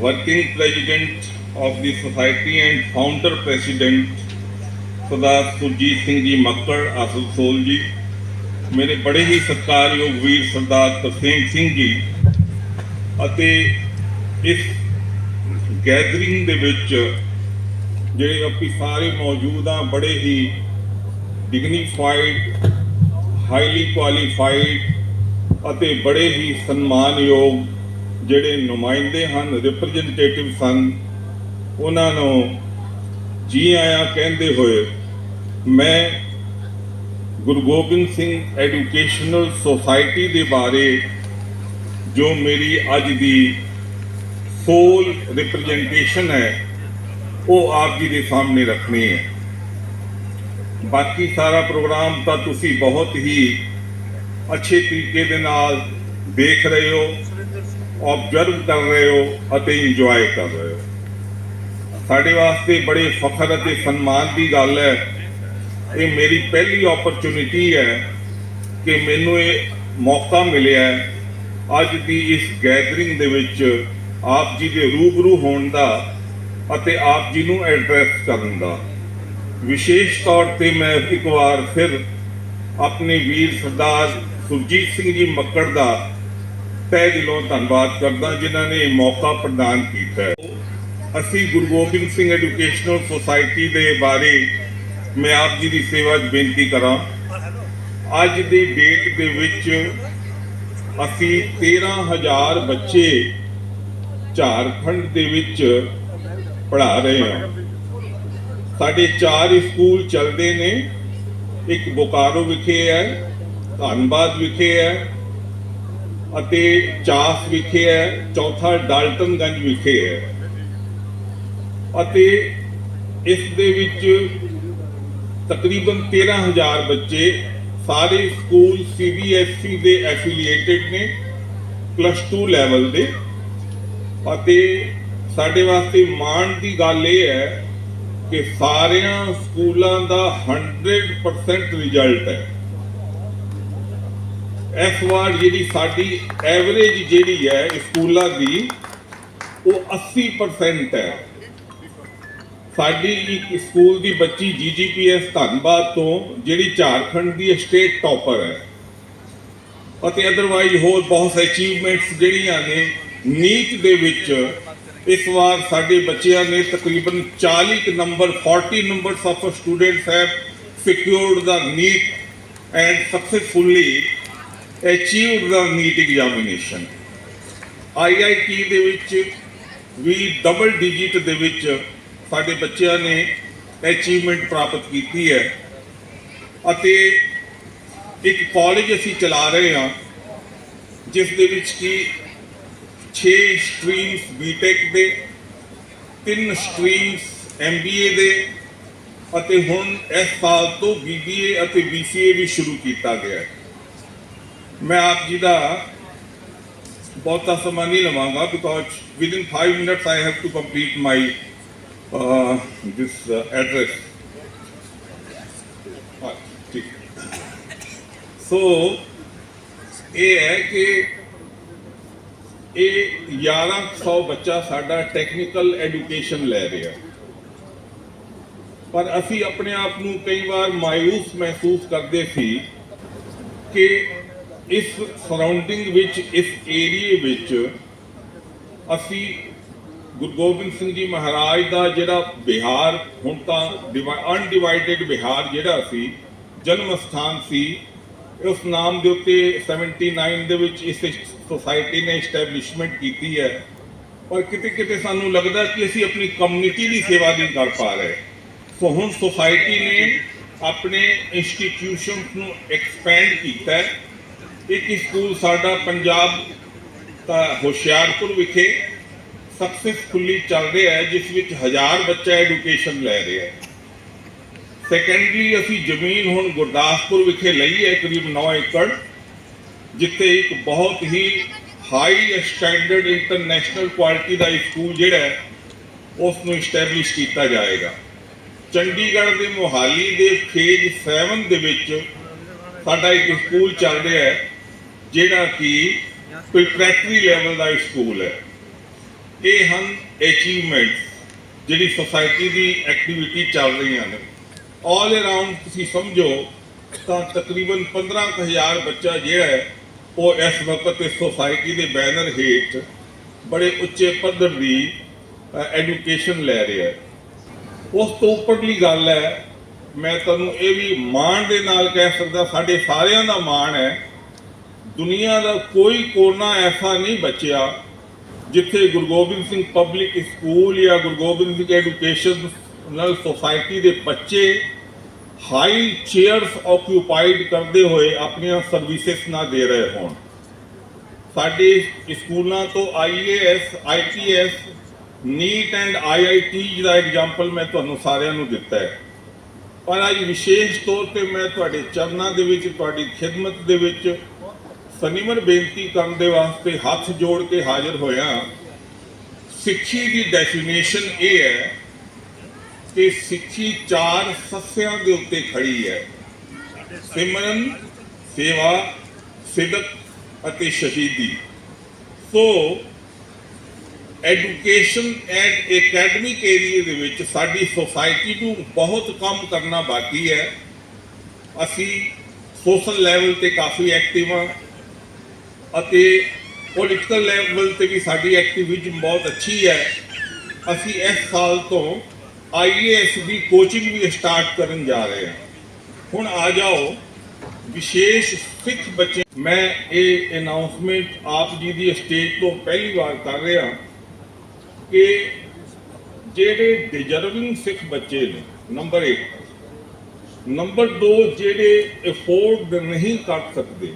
working president of the society and founder president Sardar Surjit Singh ji Makkar Asansol ji, मेरे बड़े ही सत्कारयोग वीर सरदार तरसेम सिंह जी ਅਤੇ इस गैदरिंग ਦੇ ਵਿੱਚ ਜਿਹੜੇ ਆਪੀ ਸਾਰੇ ਮੌਜੂਦ ਆ ਬੜੇ ਹੀ ਡਿਗਨੀਫਾਈਡ, ਹਾਈਲੀ ਕੁਆਲੀਫਾਈਡ ਅਤੇ ਬੜੇ ਹੀ ਸਨਮਾਨਯੋਗ ਜਿਹੜੇ ਨੁਮਾਇੰਦੇ ਹਨ, ਰਿਪਰੈਜ਼ੈਂਟੇਟਿਵ ਸਨ, ਉਹਨਾਂ ਨੂੰ ਜੀ ਆਇਆਂ ਕਹਿੰਦੇ ਹੋਏ ਮੈਂ ਗੁਰੂ ਗੋਬਿੰਦ ਸਿੰਘ ਐਜੂਕੇਸ਼ਨਲ ਸੁਸਾਇਟੀ ਦੇ ਬਾਰੇ ਜੋ ਮੇਰੀ ਅੱਜ ਦੀ ਸੋਲ ਰਿਪਰੈਜ਼ੈਂਟੇਸ਼ਨ ਹੈ ਉਹ ਆਪ ਜੀ ਦੇ ਸਾਹਮਣੇ ਰੱਖਣੀ ਹੈ। ਬਾਕੀ ਸਾਰਾ ਪ੍ਰੋਗਰਾਮ ਤਾਂ ਤੁਸੀਂ ਬਹੁਤ ਹੀ ਅੱਛੇ ਤਰੀਕੇ ਦੇ ਨਾਲ ਦੇਖ ਰਹੇ ਹੋ, ऑब्जर्व कर रहे हो ਅਤੇ ਇੰਜੋਏ ਕਰ ਰਹੇ ਹੋ। ਸਾਡੇ ਵਾਸਤੇ ਬੜੇ ਫਖਰ ਅਤੇ ਸਨਮਾਨ ਦੀ ਗੱਲ ਹੈ। ਇਹ ਮੇਰੀ ਪਹਿਲੀ ਓਪਰਚੁਨਿਟੀ ਹੈ ਕਿ ਮੈਨੂੰ ਇਹ ਮੌਕਾ ਮਿਲਿਆ ਅੱਜ ਦੀ ਇਸ ਗੈਦਰਿੰਗ ਦੇ ਵਿੱਚ ਆਪ ਜੀ ਦੇ ਰੂਬਰੂ ਹੋਣ ਦਾ ਅਤੇ ਆਪ ਜੀ ਨੂੰ ਐਡਰੈਸ ਕਰਨ ਦਾ। ਵਿਸ਼ੇਸ਼ ਤੌਰ ਤੇ ਮੈਂ ਇੱਕ ਵਾਰ ਫਿਰ ਆਪਣੇ ਵੀਰ ਸਰਦਾਰ ਸੁਰਜੀਤ ਸਿੰਘ ਜੀ ਮੱਕੜ ਦਾ ਤਹਿ ਦਿਲੋਂ ਧੰਨਵਾਦ ਕਰਦਾ ਜਿਨ੍ਹਾਂ ਨੇ ਇਹ ਮੌਕਾ ਪ੍ਰਦਾਨ ਕੀਤਾ ਹੈ। ਅਸੀਂ ਗੁਰੂ ਗੋਬਿੰਦ ਸਿੰਘ ਐਜੂਕੇਸ਼ਨਲ ਸੁਸਾਇਟੀ ਦੇ ਬਾਰੇ ਮੈਂ ਆਪ ਜੀ ਦੀ ਸੇਵਾ 'ਚ ਬੇਨਤੀ ਕਰਾਂ। ਅੱਜ ਦੀ ਡੇਟ ਦੇ ਵਿੱਚ ਅਸੀਂ 13,000 ਬੱਚੇ ਝਾਰਖੰਡ ਦੇ ਵਿੱਚ ਪੜ੍ਹਾ ਰਹੇ ਹਾਂ। ਸਾਡੇ 4 ਸਕੂਲ ਚੱਲਦੇ ਨੇ, ਇੱਕ ਬੋਕਾਰੋ ਵਿਖੇ ਹੈ, ਧੰਨਬਾਦ ਵਿਖੇ ਹੈ ਅਤੇ ਚਾਸ ਵਿਖੇ ਹੈ, ਚੌਥਾ ਡਾਲਟਨਗੰਜ ਵਿਖੇ ਹੈ ਅਤੇ ਇਸ ਦੇ ਵਿੱਚ ਤਕਰੀਬਨ 13,000 ਬੱਚੇ, ਸਾਰੇ ਸਕੂਲ CBSE ਦੇ ਐਫੀਲੀਏਟਡ ਨੇ +2 ਲੈਵਲ ਦੇ। ਅਤੇ ਸਾਡੇ ਵਾਸਤੇ ਮਾਣ ਦੀ ਗੱਲ ਇਹ ਹੈ ਕਿ ਸਾਰਿਆਂ ਸਕੂਲਾਂ ਦਾ 100% ਰਿਜ਼ਲਟ ਹੈ। ਇਸ ਵਾਰ ਜਿਹੜੀ ਸਾਡੀ ਐਵਰੇਜ ਜਿਹੜੀ ਹੈ ਸਕੂਲਾਂ ਦੀ ਉਹ 80% ਹੈ। ਸਾਡੀ ਇੱਕ ਸਕੂਲ ਦੀ ਬੱਚੀ GGPS ਧੰਨਬਾਦ ਤੋਂ ਜਿਹੜੀ ਝਾਰਖੰਡ ਦੀ ਸਟੇਟ ਟੌਪਰ ਹੈ ਅਤੇ ਅਦਰਵਾਈਜ਼ ਹੋਰ ਬਹੁਤ ਅਚੀਵਮੈਂਟਸ ਜਿਹੜੀਆਂ ਨੇ। ਨੀਟ ਦੇ ਵਿੱਚ ਇਸ ਵਾਰ ਸਾਡੇ ਬੱਚਿਆਂ ਨੇ ਤਕਰੀਬਨ 40 number 40 numbers of students have secured the NEET and successfully achieved the NEET examination. IIT ਦੇ ਵਿੱਚ ਵੀ ਡਬਲ ਡਿਜਿਟ ਦੇ ਵਿੱਚ ਸਾਡੇ ਬੱਚਿਆਂ ਨੇ ਅਚੀਵਮੈਂਟ ਪ੍ਰਾਪਤ ਕੀਤੀ ਹੈ ਅਤੇ ਇੱਕ ਕਾਲਜ ਅਸੀਂ ਚਲਾ ਰਹੇ ਹਾਂ ਜਿਸ ਦੇ ਵਿੱਚ ਕਿ 6 ਸਟਰੀਮਸ BTech ਦੇ, 3 ਸਟਰੀਮਸ MBA ਦੇ ਅਤੇ ਹੁਣ ਇਸ ਸਾਲ ਤੋਂ BBA ਅਤੇ BCA ਵੀ ਸ਼ੁਰੂ ਕੀਤਾ ਗਿਆ ਹੈ। मैं आप जी का बहुता समा नहीं लवांगा because within 5 minutes I have to complete my this address. ठीक। So ये है कि ये 1100 बच्चा साडा टेक्निकल एजुकेशन ले रहा, पर असी अपने आप को कई बार मायूस महसूस करते सी कि इस सराउंडिंग विच, इस एरिए विच असी गुरु गोबिंद सिंह जी महाराज का जिहड़ा बिहार हुण तां अनडिवाइडेड बिहार जिहड़ा सी जन्म स्थान सी, उस नाम के उत्ते 79 दे विच इस सोसाइटी ने इस्टैबलिशमेंट की है। पर किते किते सानू लगदा कि असी अपनी कम्युनिटी की सेवा नहीं कर पा रहे, ਸੋ ਹੁਣ ਸੁਸਾਇਟੀ ਨੇ ਆਪਣੇ ਇੰਸਟੀਟਿਊਸ਼ਨਸ ਨੂੰ ਐਕਸਪੈਂਡ ਕੀਤਾ ਹੈ। ਇੱਕ ਸਕੂਲ ਸਾਡਾ ਪੰਜਾਬ ਦਾ ਹੁਸ਼ਿਆਰਪੁਰ ਵਿਖੇ ਸਕਸੈਸਫੁਲੀ ਚੱਲ ਰਿਹਾ ਹੈ, ਜਿਸ ਵਿੱਚ 1000 ਬੱਚਾ ਐਡੂਕੇਸ਼ਨ ਲੈ ਰਿਹਾ ਹੈ। ਸੈਕੰਡਲੀ ਅਸੀਂ ਜ਼ਮੀਨ ਹੁਣ ਗੁਰਦਾਸਪੁਰ ਵਿਖੇ ਲਈ ਹੈ ਕਰੀਬ 9 ਏਕੜ, ਜਿੱਥੇ ਇੱਕ ਬਹੁਤ ਹੀ ਹਾਈ ਸਟੈਂਡਰਡ ਇੰਟਰਨੈਸ਼ਨਲ ਕੁਆਲਿਟੀ ਦਾ ਸਕੂਲ ਜਿਹੜਾ ਹੈ ਉਸ ਨੂੰ ਇਸਟੈਬਲਿਸ਼ ਕੀਤਾ ਜਾਏਗਾ। ਚੰਡੀਗੜ੍ਹ ਦੇ ਮੋਹਾਲੀ ਦੇ ਫੇਜ਼ 7 ਦੇ ਵਿੱਚ ਸਾਡਾ ਇੱਕ ਸਕੂਲ ਚੱਲ ਰਿਹਾ ਹੈ ਜਿਹੜਾ ਕਿ ਪ੍ਰੀਪਰੇਟਰੀ ਲੈਵਲ ਦਾ ਸਕੂਲ ਹੈ। ਇਹ ਹਨ ਅਚੀਵਮੈਂਟਸ ਜਿਹੜੀ ਸੁਸਾਇਟੀ ਦੀ ਐਕਟੀਵਿਟੀ ਚੱਲ ਰਹੀਆਂ ਨੇ। ਆਲ ਅਰਾਊਂਡ ਤੁਸੀਂ ਸਮਝੋ ਤਾਂ ਤਕਰੀਬਨ 15,000 ਬੱਚਾ ਜਿਹੜਾ ਹੈ ਉਹ ਇਸ ਵਕਤ ਇਸ ਸੁਸਾਇਟੀ ਦੇ ਬੈਨਰ ਹੇਠ ਬੜੇ ਉੱਚੇ ਪੱਧਰ ਦੀ ਐਜੂਕੇਸ਼ਨ ਲੈ ਰਿਹਾ ਹੈ। ਉਸ ਤੋਂ ਉੱਪਰਲੀ ਗੱਲ ਹੈ, ਮੈਂ ਤੁਹਾਨੂੰ ਇਹ ਵੀ ਮਾਣ ਦੇ ਨਾਲ ਕਹਿ ਸਕਦਾ, ਸਾਡੇ ਸਾਰਿਆਂ ਦਾ ਮਾਣ ਹੈ, ਦੁਨੀਆ ਦਾ ਕੋਈ ਕੋਨਾ ਐਸਾ ਨਹੀਂ ਬਚਿਆ ਜਿੱਥੇ ਗੁਰੂ ਗੋਬਿੰਦ ਸਿੰਘ ਪਬਲਿਕ ਸਕੂਲ ਜਾਂ ਗੁਰੂ ਗੋਬਿੰਦ ਸਿੰਘ ਐਜੂਕੇਸ਼ਨਲ ਸੁਸਾਇਟੀ ਦੇ ਬੱਚੇ ਹਾਈ ਚੇਅਰਸ ਆਕਿਊਪਾਈਡ ਕਰਦੇ ਹੋਏ ਆਪਣੀਆਂ ਸਰਵਿਸਿਜ਼ ਨਾ ਦੇ ਰਹੇ ਹੋਣ। ਸਾਡੇ ਸਕੂਲਾਂ ਤੋਂ IAS, IPS, neat and IIT the example ਮੈਂ ਤੁਹਾਨੂੰ ਸਾਰਿਆਂ ਨੂੰ ਦਿੱਤਾ ਹੈ। ਪਰ ਅੱਜ ਵਿਸ਼ੇਸ਼ ਤੌਰ ਤੇ ਮੈਂ ਤੁਹਾਡੇ ਚਰਨਾਂ ਦੇ ਵਿੱਚ, ਤੁਹਾਡੀ ਖਿਦਮਤ ਦੇ ਵਿੱਚ ਸਨਿਮਰ ਬੇਨਤੀ ਕਰਨ ਦੇ ਵਾਸਤੇ ਹੱਥ ਜੋੜ ਕੇ ਹਾਜ਼ਰ ਹੋਇਆ। ਸਿੱਖੀ ਦੀ ਡੈਫੀਨੇਸ਼ਨ ਇਹ ਹੈ ਕਿ ਸਿੱਖੀ 4 ਸੱਸਿਆਂ ਦੇ ਉੱਤੇ ਖੜੀ ਹੈ: ਸਿਮਰਨ, ਸੇਵਾ, ਸਿਦਕ ਅਤੇ ਸ਼ਹੀਦੀ। ਸੋ ਐਜੂਕੇਸ਼ਨ ਐਂਡ ਐਕੈਡਮਿਕ ਏਰੀਏ ਦੇ ਵਿੱਚ ਸਾਡੀ ਸੁਸਾਇਟੀ ਨੂੰ ਬਹੁਤ ਕੰਮ ਕਰਨਾ ਬਾਕੀ ਹੈ। ਅਸੀਂ ਸੋਸ਼ਲ ਲੈਵਲ ਤੇ ਕਾਫੀ ਐਕਟਿਵ ਹਾਂ ਅਤੇ ਪੋਲੀਟੀਕਲ ਲੈਵਲ ਤੇ ਵੀ ਸਾਡੀ ਐਕਟੀਵਿਜ਼ਮ ਬਹੁਤ ਅੱਛੀ ਹੈ। ਅਸੀਂ ਇਸ ਸਾਲ ਤੋਂ IAS ਦੀ ਕੋਚਿੰਗ ਵੀ ਸਟਾਰਟ ਕਰਨ ਜਾ ਰਹੇ ਹਾਂ। ਹੁਣ ਆ ਜਾਓ ਵਿਸ਼ੇਸ਼ ਸਿੱਖ ਬੱਚੇ, ਮੈਂ ਇਹ ਅਨਾਉਂਸਮੈਂਟ ਆਪ ਜੀ ਦੀ ਸਟੇਜ ਤੋਂ ਪਹਿਲੀ ਵਾਰ ਕਰ ਰਿਹਾ ਕਿ ਜਿਹੜੇ ਡਿਜ਼ਰਵਿੰਗ ਸਿੱਖ ਬੱਚੇ ਨੇ, ਨੰਬਰ 1, ਨੰਬਰ 2 ਜਿਹੜੇ ਅਫੋਰਡ ਨਹੀਂ ਕਰ ਸਕਦੇ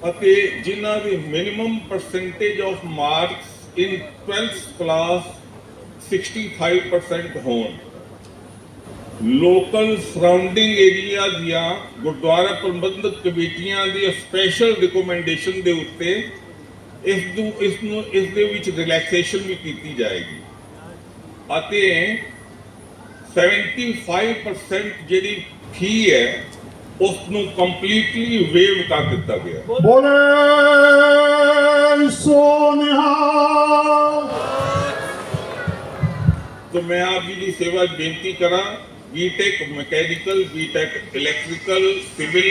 ਅਤੇ ਜਿਨ੍ਹਾਂ ਦੀ minimum percentage of marks in 12th class 65% ਹੋਣ। ਲੋਕਲ ਸਰਾਊਂਡਿੰਗ ਏਰੀਆ ਦੀਆਂ ਗੁਰਦੁਆਰਾ ਪ੍ਰਬੰਧਕ ਕਮੇਟੀਆਂ ਦੀ ਸਪੈਸ਼ਲ ਰਿਕਮੈਂਡੇਸ਼ਨ ਦੇ ਉੱਤੇ ਇਸ ਦੇ ਵਿੱਚ ਰਿਲੈਕਸੇਸ਼ਨ ਵੀ ਕੀਤੀ ਜਾਏਗੀ ਅਤੇ 75% ਜਿਹੜੀ ਫੀ ਹੈ ਉਸ ਨੂੰ ਕੰਪਲੀਟਲੀ ਵੇਵ ਕਰ ਦਿੱਤਾ ਗਿਆ। ਬੋਲੇ ਸੋਨਿਹਾ। तो मैं आप जी की सेवा बेनती करा, BTech mechanical, BTech electrical, civil,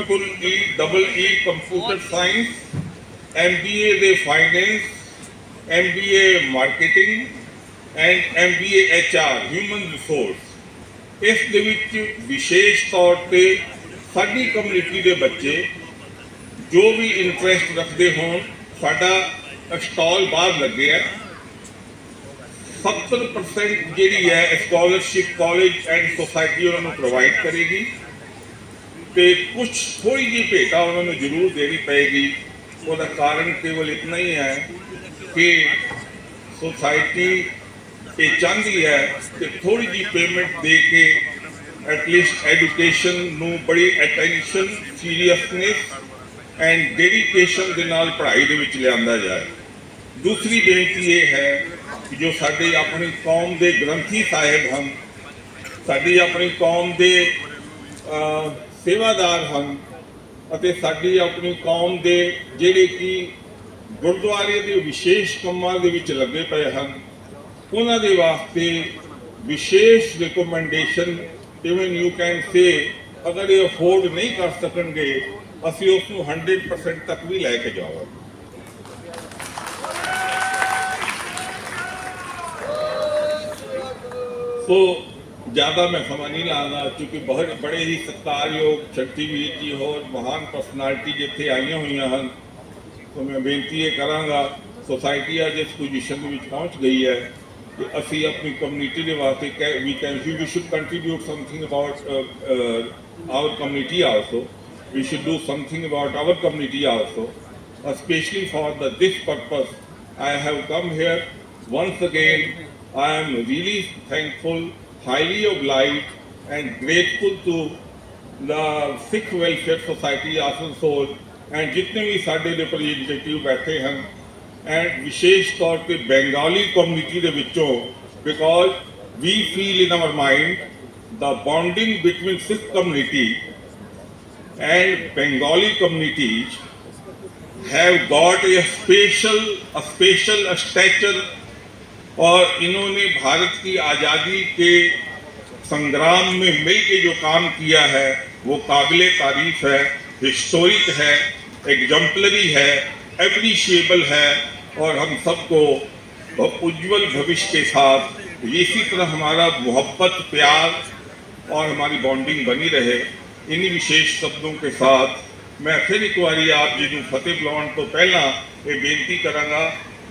EEE computer science, MBA दे finance, MBA marketing and MBA HR human resource. इस दे विच विशेष तौर पे साडी कम्युनिटी के बच्चे जो भी इंटरेस्ट रखते हों, साडा स्टॉल बाहर लगे है। 70% ਜਿਹੜੀ ਹੈ ਸਕਾਲਰਸ਼ਿਪ ਕਾਲਜ ਐਂਡ ਸੁਸਾਇਟੀ ਉਹਨਾਂ ਨੂੰ ਪ੍ਰੋਵਾਈਡ ਕਰੇਗੀ ਤੇ ਕੁਝ ਥੋੜੀ ਜਿਹੀ ਭੇਟਾ ਉਹਨਾਂ ਨੂੰ ਜ਼ਰੂਰ ਦੇਣੀ ਪਏਗੀ। ਉਹਦਾ ਕਾਰਨ ਕੇਵਲ ਇਤਨਾ ਹੀ ਹੈ ਕਿ ਸੁਸਾਇਟੀ ਇਹ ਚਾਹੁੰਦੀ ਹੈ ਕਿ ਥੋੜੀ ਜਿਹੀ ਪੇਮੈਂਟ ਦੇ ਕੇ ਐਟਲੀਸਟ ਐਜੂਕੇਸ਼ਨ ਨੂੰ ਬੜੀ ਅਟੈਂਸ਼ਨ, ਸੀਰੀਅਸਨੈਸ ਐਂਡ ਡੈਡੀਕੇਸ਼ਨ ਦੇ ਨਾਲ ਪੜ੍ਹਾਈ ਦੇ ਵਿੱਚ ਲਿਆਂਦਾ ਜਾਏ। ਦੂਸਰੀ ਬੇਨਤੀ ਇਹ ਹੈ ਕਿ ਜੋ ਸਾਡੀ ਆਪਣੀ ਕੌਮ ਦੇ ਗ੍ਰੰਥੀ ਸਾਹਿਬ ਹਨ, ਸਾਡੀ ਆਪਣੀ ਕੌਮ ਦੇ ਸੇਵਾਦਾਰ ਹਨ ਅਤੇ ਸਾਡੀ ਆਪਣੀ ਕੌਮ ਦੇ ਜਿਹੜੇ ਕਿ ਗੁਰਦੁਆਰੇ ਦੇ ਵਿਸ਼ੇਸ਼ ਕੰਮਾਂ ਦੇ ਵਿੱਚ ਲੱਗੇ ਪਏ ਹਨ, ਉਹਨਾਂ ਦੇ ਵਾਸਤੇ ਵਿਸ਼ੇਸ਼ recommendation, even you can say ਅਗਰ ਇਹ ਅਫੋਰਡ ਨਹੀਂ ਕਰ ਸਕਣਗੇ ਅਸੀਂ ਉਸ ਨੂੰ 100% ਤੱਕ ਵੀ ਲੈ ਕੇ ਜਾਵਾਂਗੇ। तो ज़्यादा मैं समा नहीं लाना क्योंकि बहुत बड़े ही सत्कारयोग शक्तिवीर जी होर महान पर्सनैलिटी जिथे आईया हुई हैं, तो मैं बेनती ये कराँगा सोसाइटी अज इस पोजीशन में पहुँच गई है कि असी अपनी कम्युनिटी के वास्ते we should contribute something about our community also we should do something about our community also especially for this purpose I have come here once again. I am really thankful, highly obliged and grateful to the Sikh Welfare Society Asansol and जितने भी साडे representative बैठे हैं and विशेष तौर पे Bengali community दे विचों because we feel in our mind the bonding between Sikh community and Bengali communities have got a special stature और इन्होंने भारत की आज़ादी के संग्राम में मिल के जो काम किया है वो काबिले तारीफ है, हिस्टोरिक है, एग्जाम्पलरी है, एप्रिशिएबल है और हम सबको उज्जवल भविष्य के साथ इसी तरह हमारा मोहब्बत प्यार और हमारी बॉन्डिंग बनी रहे। इन्हीं विशेष शब्दों के साथ मैं फिर एक बारी आप जी को फतेह बुलाने तो पहला ये बेनती करांगा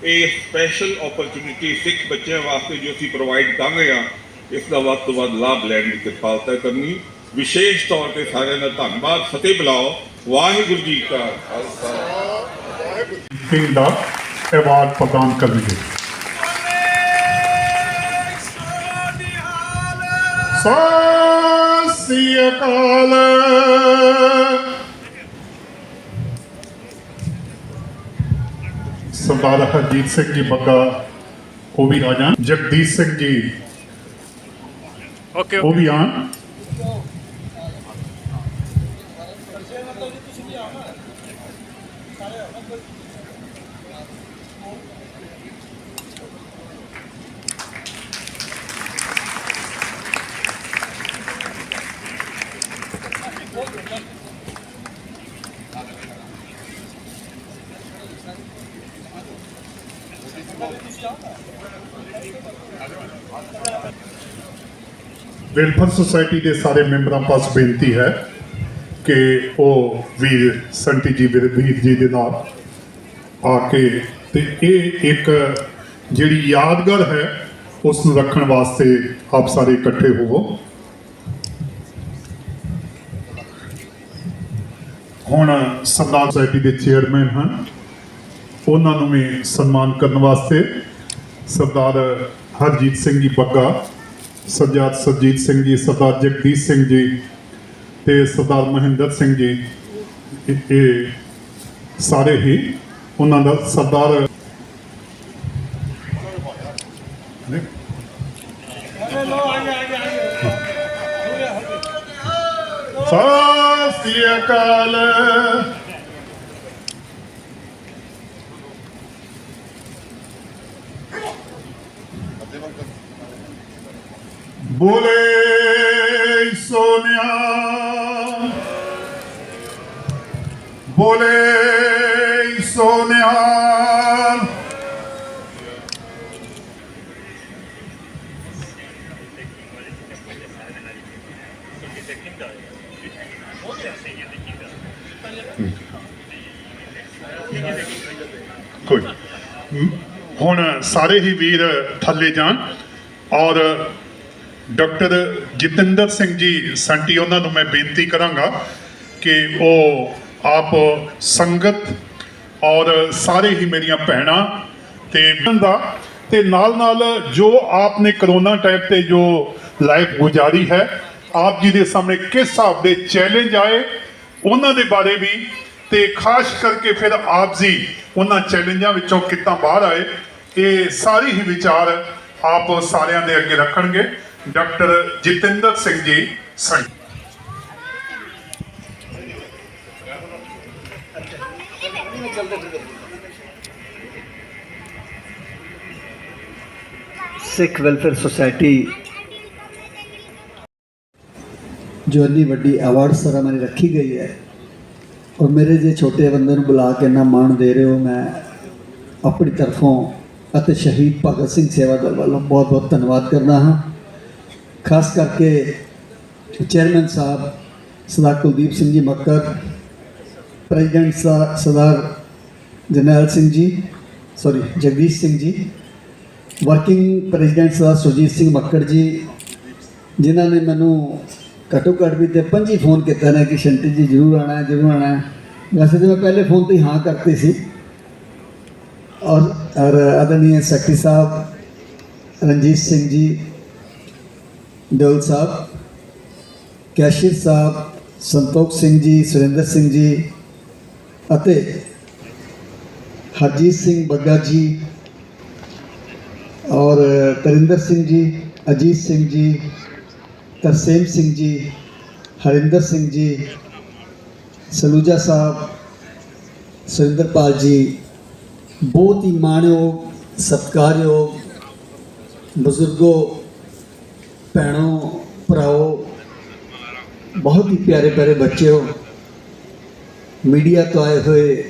ये स्पैशल अपॉर्चुनिटी सिख बच्चों वास्ते जो असी प्रोवाइड कर रहे हैं इसका वध तो वध लाभ लैन की कृपालता करनी। विशेष तौर पर सारे का धन्यवाद। फतेह बुलाओ। वाहिगुरू जी का खालसा। अवार्ड प्रदान करेंगे। सत श्री अकाल। सरदार हरजीत सिंह जी बग्गा वो भी आ जान। जगदीश सिंह जी वो भी आन। वेलफेयर सोसाइटी के सारे मेंबरों पास बेनती है कि वो वीर संटी जी वीर जी के नाल आके ते ये एक जिहड़ी यादगार है उस रखने वास्ते आप सारे इकट्ठे होवो। हुण सरदार सोसाइटी के चेयरमैन हैं उन्होंने भी सम्मान करने वास्ते सरदार हरजीत सिंह जी बग्गा, सरदार सरजीत सिंह जी, सरदार जगदीश सिंह जी ते सरदार महेंद्र सिंह जी ये सारे ही उन्होंने सरदार सत श्री अकाल। बोले सोनिया बोले सोनिया। कोई हुण सारे ही वीर थले जान और डॉक्टर जितेंद्र सिंह जी संटी उन्होंने मैं बेनती करांगा कि वो आप संगत और सारे ही मेरिया भैन ते नाल नाल जो आपने करोना टाइम पे जो लाइफ गुजारी है आप जी के सामने किस हिसाब के चैलेंज आए उन्होंने बारे भी ते खास करके फिर आप जी उन्होंने चैलेंजा विचों कितना बाहर आए ये सारी ही विचार आप सारिਆਂ ਦੇ ਅੱਗੇ ਰੱਖਣਗੇ। डॉक्टर जितेंद्र सिंह जी संटी। सिख वेलफेयर सोसाइटी जो इन्नी वड्डी अवार्ड सेरेमनी रखी गई है और मेरे जे छोटे बंदे नूं बुला के इन्ना मान दे रहे हो मैं अपनी तरफों ਅਤੇ शहीद भगत सिंह सेवा दल वालों बहुत बहुत धन्यवाद करना हाँ। खास करके चेयरमैन साहब सरदार कुलदीप सिंह जी मक्कर, प्रेजिडेंट सरदार जरनैल सिंह जी जगदीश सिंह जी वर्किंग प्रेजिडेंट सरदार सुरजीत सिंह मक्कड़ जी, जिन्होंने मैनू घट्टो घट्ट भी तो 5 फोन किए ने कि शंटी जी जरूर आना है, जरूर आना है। वैसे तो मैं पहले फोन तो ही हाँ करती सी। और आदरणीय सेक्रेटरी साहब रंजीत सिंह जी देओल साहब, कैशियर साहब संतोख सिंह जी, सुरेंद्र सिंह जी अते हरजीत सिंह बग्गा जी और तरिंदर सिंह जी, अजीत सिंह जी, तरसेम सिंह जी, हरिंदर सिंह जी, सलूजा साहब, सुरेंद्र पाल जी, बहुत ही माणयोग सत्कारयोग बुजुर्गों, भैनों, भराओ, बहुत ही प्यारे प्यारे बच्चे हो, मीडिया तो आए हुए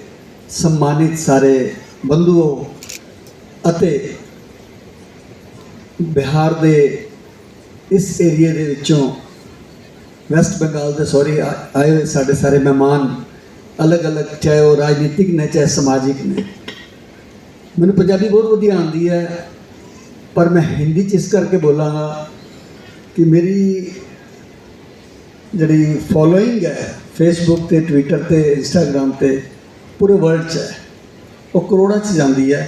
सम्मानित सारे बंधुओं अते बिहार दे इस एरिए दे विचों वैस्ट बंगाल दे सॉरी आए हुए साढ़े सारे मेहमान अलग अलग, चाहे वो राजनीतिक ने चाहे समाजिक ने। मैंने पंजाबी बहुत वधिया आती है, पर मैं हिंदी च इस करके बोलांगा कि मेरी जी फॉलोइंग है फेसबुक ते, ट्विटर ते, इंस्टाग्राम ते पूरे वर्ल्ड च है, वो करोड़ों च जाती है।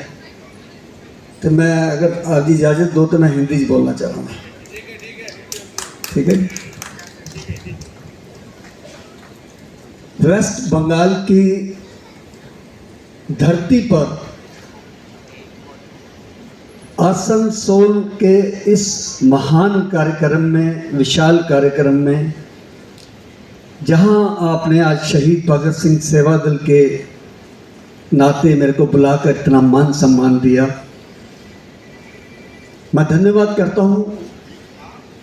तो मैं अगर आपकी इजाज़त दो तो मैं हिंदी च बोलना चाहूँगा, ठीक है। वेस्ट बंगाल की धरती पर आसनसोल के इस महान कार्यक्रम में, विशाल कार्यक्रम में, जहां आपने आज शहीद भगत सिंह सेवा दल के नाते मेरे को बुलाकर इतना मान सम्मान दिया, मैं धन्यवाद करता हूं।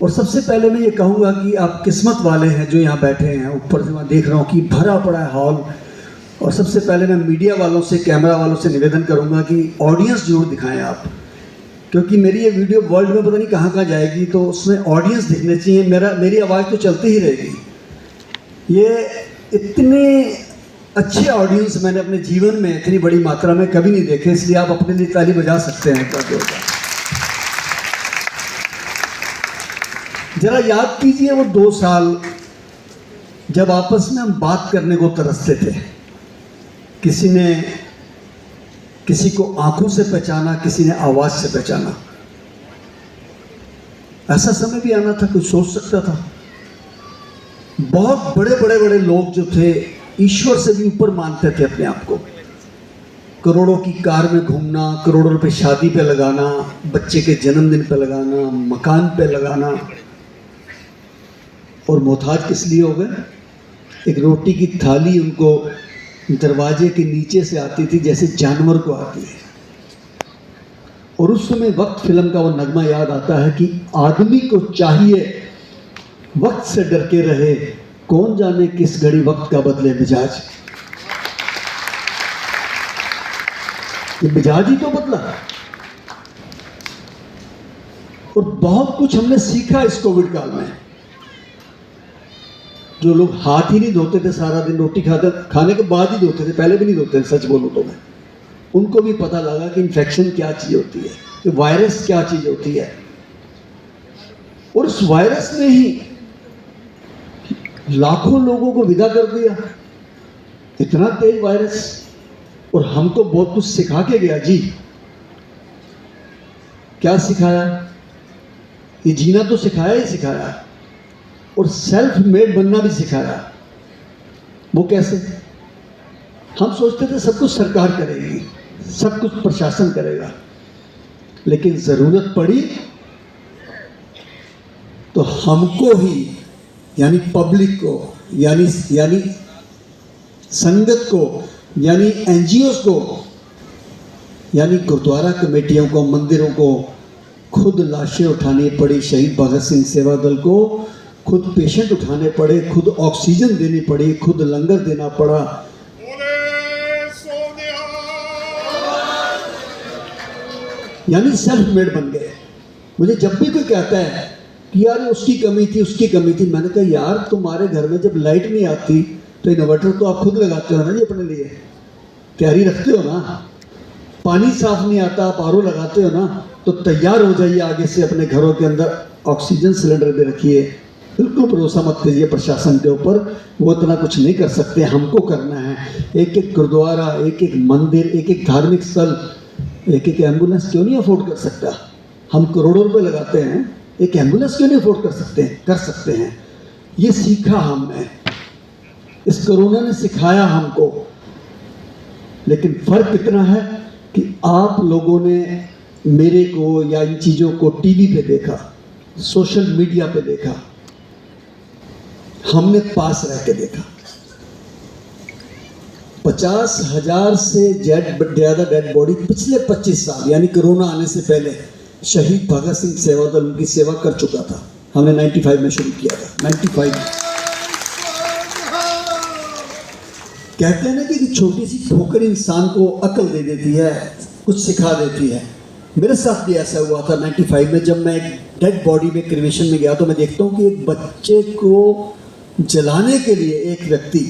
और सबसे पहले मैं ये कहूँगा कि आप किस्मत वाले हैं जो यहाँ बैठे हैं। ऊपर से मैं देख रहा हूँ कि भरा पड़ा है हॉल। और सबसे पहले मैं मीडिया वालों से, कैमरा वालों से निवेदन करूँगा कि ऑडियंस जरूर दिखाएं आप, क्योंकि मेरी ये वीडियो वर्ल्ड में पता नहीं कहाँ कहाँ जाएगी, तो उसमें ऑडियंस दिखने चाहिए। मेरी आवाज़ तो चलती ही रहेगी। ये इतने अच्छे ऑडियंस मैंने अपने जीवन में इतनी बड़ी मात्रा में कभी नहीं देखे, इसलिए आप अपने लिए ताली बजा सकते हैं। क्या होगा, जरा याद कीजिए वो 2 साल जब आपस में हम बात करने को तरसते थे। किसी ने किसी को आंखों से पहचाना, किसी ने आवाज़ से पहचाना। ऐसा समय भी आना था, कुछ सोच सकता था। बहुत बड़े लोग जो थे ईश्वर से भी ऊपर मानते थे अपने आप को। करोड़ों की कार में घूमना, करोड़ों रुपए शादी पे लगाना, बच्चे के जन्मदिन पे लगाना, मकान पे लगाना, और मोहताज किस लिए हो गए? एक रोटी की थाली उनको दरवाजे के नीचे से आती थी जैसे जानवर को आती है। और उस समय वक्त फिल्म का वो नगमा याद आता है कि आदमी को चाहिए वक्त से डर के रहे, कौन जाने किस घड़ी वक्त का बदले मिजाज। ये मिजाज ही तो बदला। और बहुत कुछ हमने सीखा इस कोविड काल में। जो लोग हाथ ही नहीं धोते थे सारा दिन, रोटी खाने के बाद ही धोते थे, पहले भी नहीं धोते थे, सच बोलो तो मैं, उनको भी पता लगा कि इन्फेक्शन क्या चीज़ होती है, कि वायरस क्या चीज़ होती है। और उस वायरस ने ही लाखों लोगों को विदा कर दिया। इतना तेज वायरस, और हमको बहुत कुछ सिखा के गया जी। क्या सिखाया? ये जीना तो सिखाया ही सिखाया, और सेल्फ मेड बनना भी सिखाया। वो कैसे? हम सोचते थे सब कुछ सरकार करेगी, सब कुछ प्रशासन करेगा, लेकिन ज़रूरत पड़ी तो हमको ही, यानी पब्लिक को, यानी संगत को, यानी एनजीओ को, यानी गुरुद्वारा कमेटियों को, मंदिरों को खुद लाशें उठानी पड़ी। शहीद भगत सिंह सेवा दल को खुद पेशेंट उठाने पड़े, खुद ऑक्सीजन देनी पड़ी, खुद लंगर देना पड़ा। यानी सेल्फ मेड बन गए। मुझे जब भी कोई कहता है कि यार उसकी कमी थी, उसकी कमी थी, मैंने कहा यार तुम्हारे घर में जब लाइट नहीं आती तो इन्वर्टर तो आप खुद लगाते हो ना जी, अपने लिए तैयारी रखते हो ना। पानी साफ नहीं आता, आप आरओ लगाते हो ना, तो तैयार हो जाइए आगे से अपने घरों के अंदर ऑक्सीजन सिलेंडर भी रखिए। बिल्कुल भरोसा मत कीजिए प्रशासन के ऊपर, वो इतना कुछ नहीं कर सकते, हमको करना है। एक एक गुरुद्वारा, एक एक मंदिर, एक एक धार्मिक स्थल, एक एक एम्बुलेंस क्यों नहीं अफोर्ड कर सकता? हम करोड़ों रुपए लगाते हैं, एक एम्बुलेंस क्यों नहीं अफोर्ड कर सकते हैं? कर सकते हैं। ये सीखा हमने, इस कोरोना ने सिखाया हमको। लेकिन फर्क इतना है कि आप लोगों ने मेरे को या इन चीज़ों को टीवी पे देखा, सोशल मीडिया पे देखा, हमने पास रह के देखा। 50,000 से ज़्यादा डेड बॉडी पिछले 25 साल यानी कोरोना आने से पहले शहीद भगत सिंह सेवा दल उनकी सेवा कर चुका था। हमने 95 में शुरू किया था। 95 कहते हैं ना कि छोटी सी ठोकर इंसान को अकल दे देती है, कुछ सिखा देती है। मेरे साथ भी ऐसा हुआ था 95 में, जब मैं एक डेड बॉडी में क्रिमेशन में गया तो मैं देखता हूँ कि एक बच्चे को जलाने के लिए एक व्यक्ति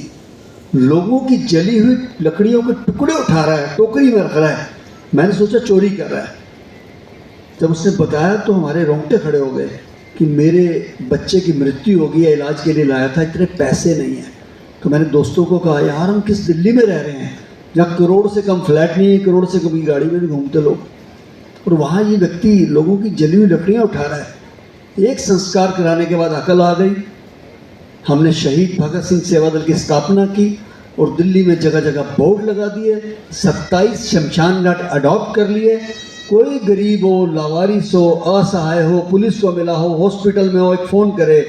लोगों की जली हुई लकड़ियों के टुकड़े उठा रहा है, टोकरी में रख रहा है। मैंने सोचा चोरी कर रहा है। जब उसने बताया तो हमारे रोंगटे खड़े हो गए कि मेरे बच्चे की मृत्यु हो गई है, इलाज के लिए लाया था, इतने पैसे नहीं हैं। तो मैंने दोस्तों को कहा, यार हम किस दिल्ली में रह रहे हैं जहाँ करोड़ से कम फ्लैट नहीं है, करोड़ से कम की गाड़ी में भी घूमते लोग, और वहाँ ये व्यक्ति लोगों की जली हुई लकड़ियाँ उठा रहा है। एक संस्कार कराने के बाद अकल आ गई। हमने शहीद भगत सिंह सेवा दल की स्थापना की और दिल्ली में जगह जगह बोर्ड लगा दिए, 27 शमशान घाट अडॉप्ट कर लिए। कोई गरीब हो, लावारिस हो, असहाय हो, पुलिस को मिला हो, हॉस्पिटल में हो, एक फ़ोन करे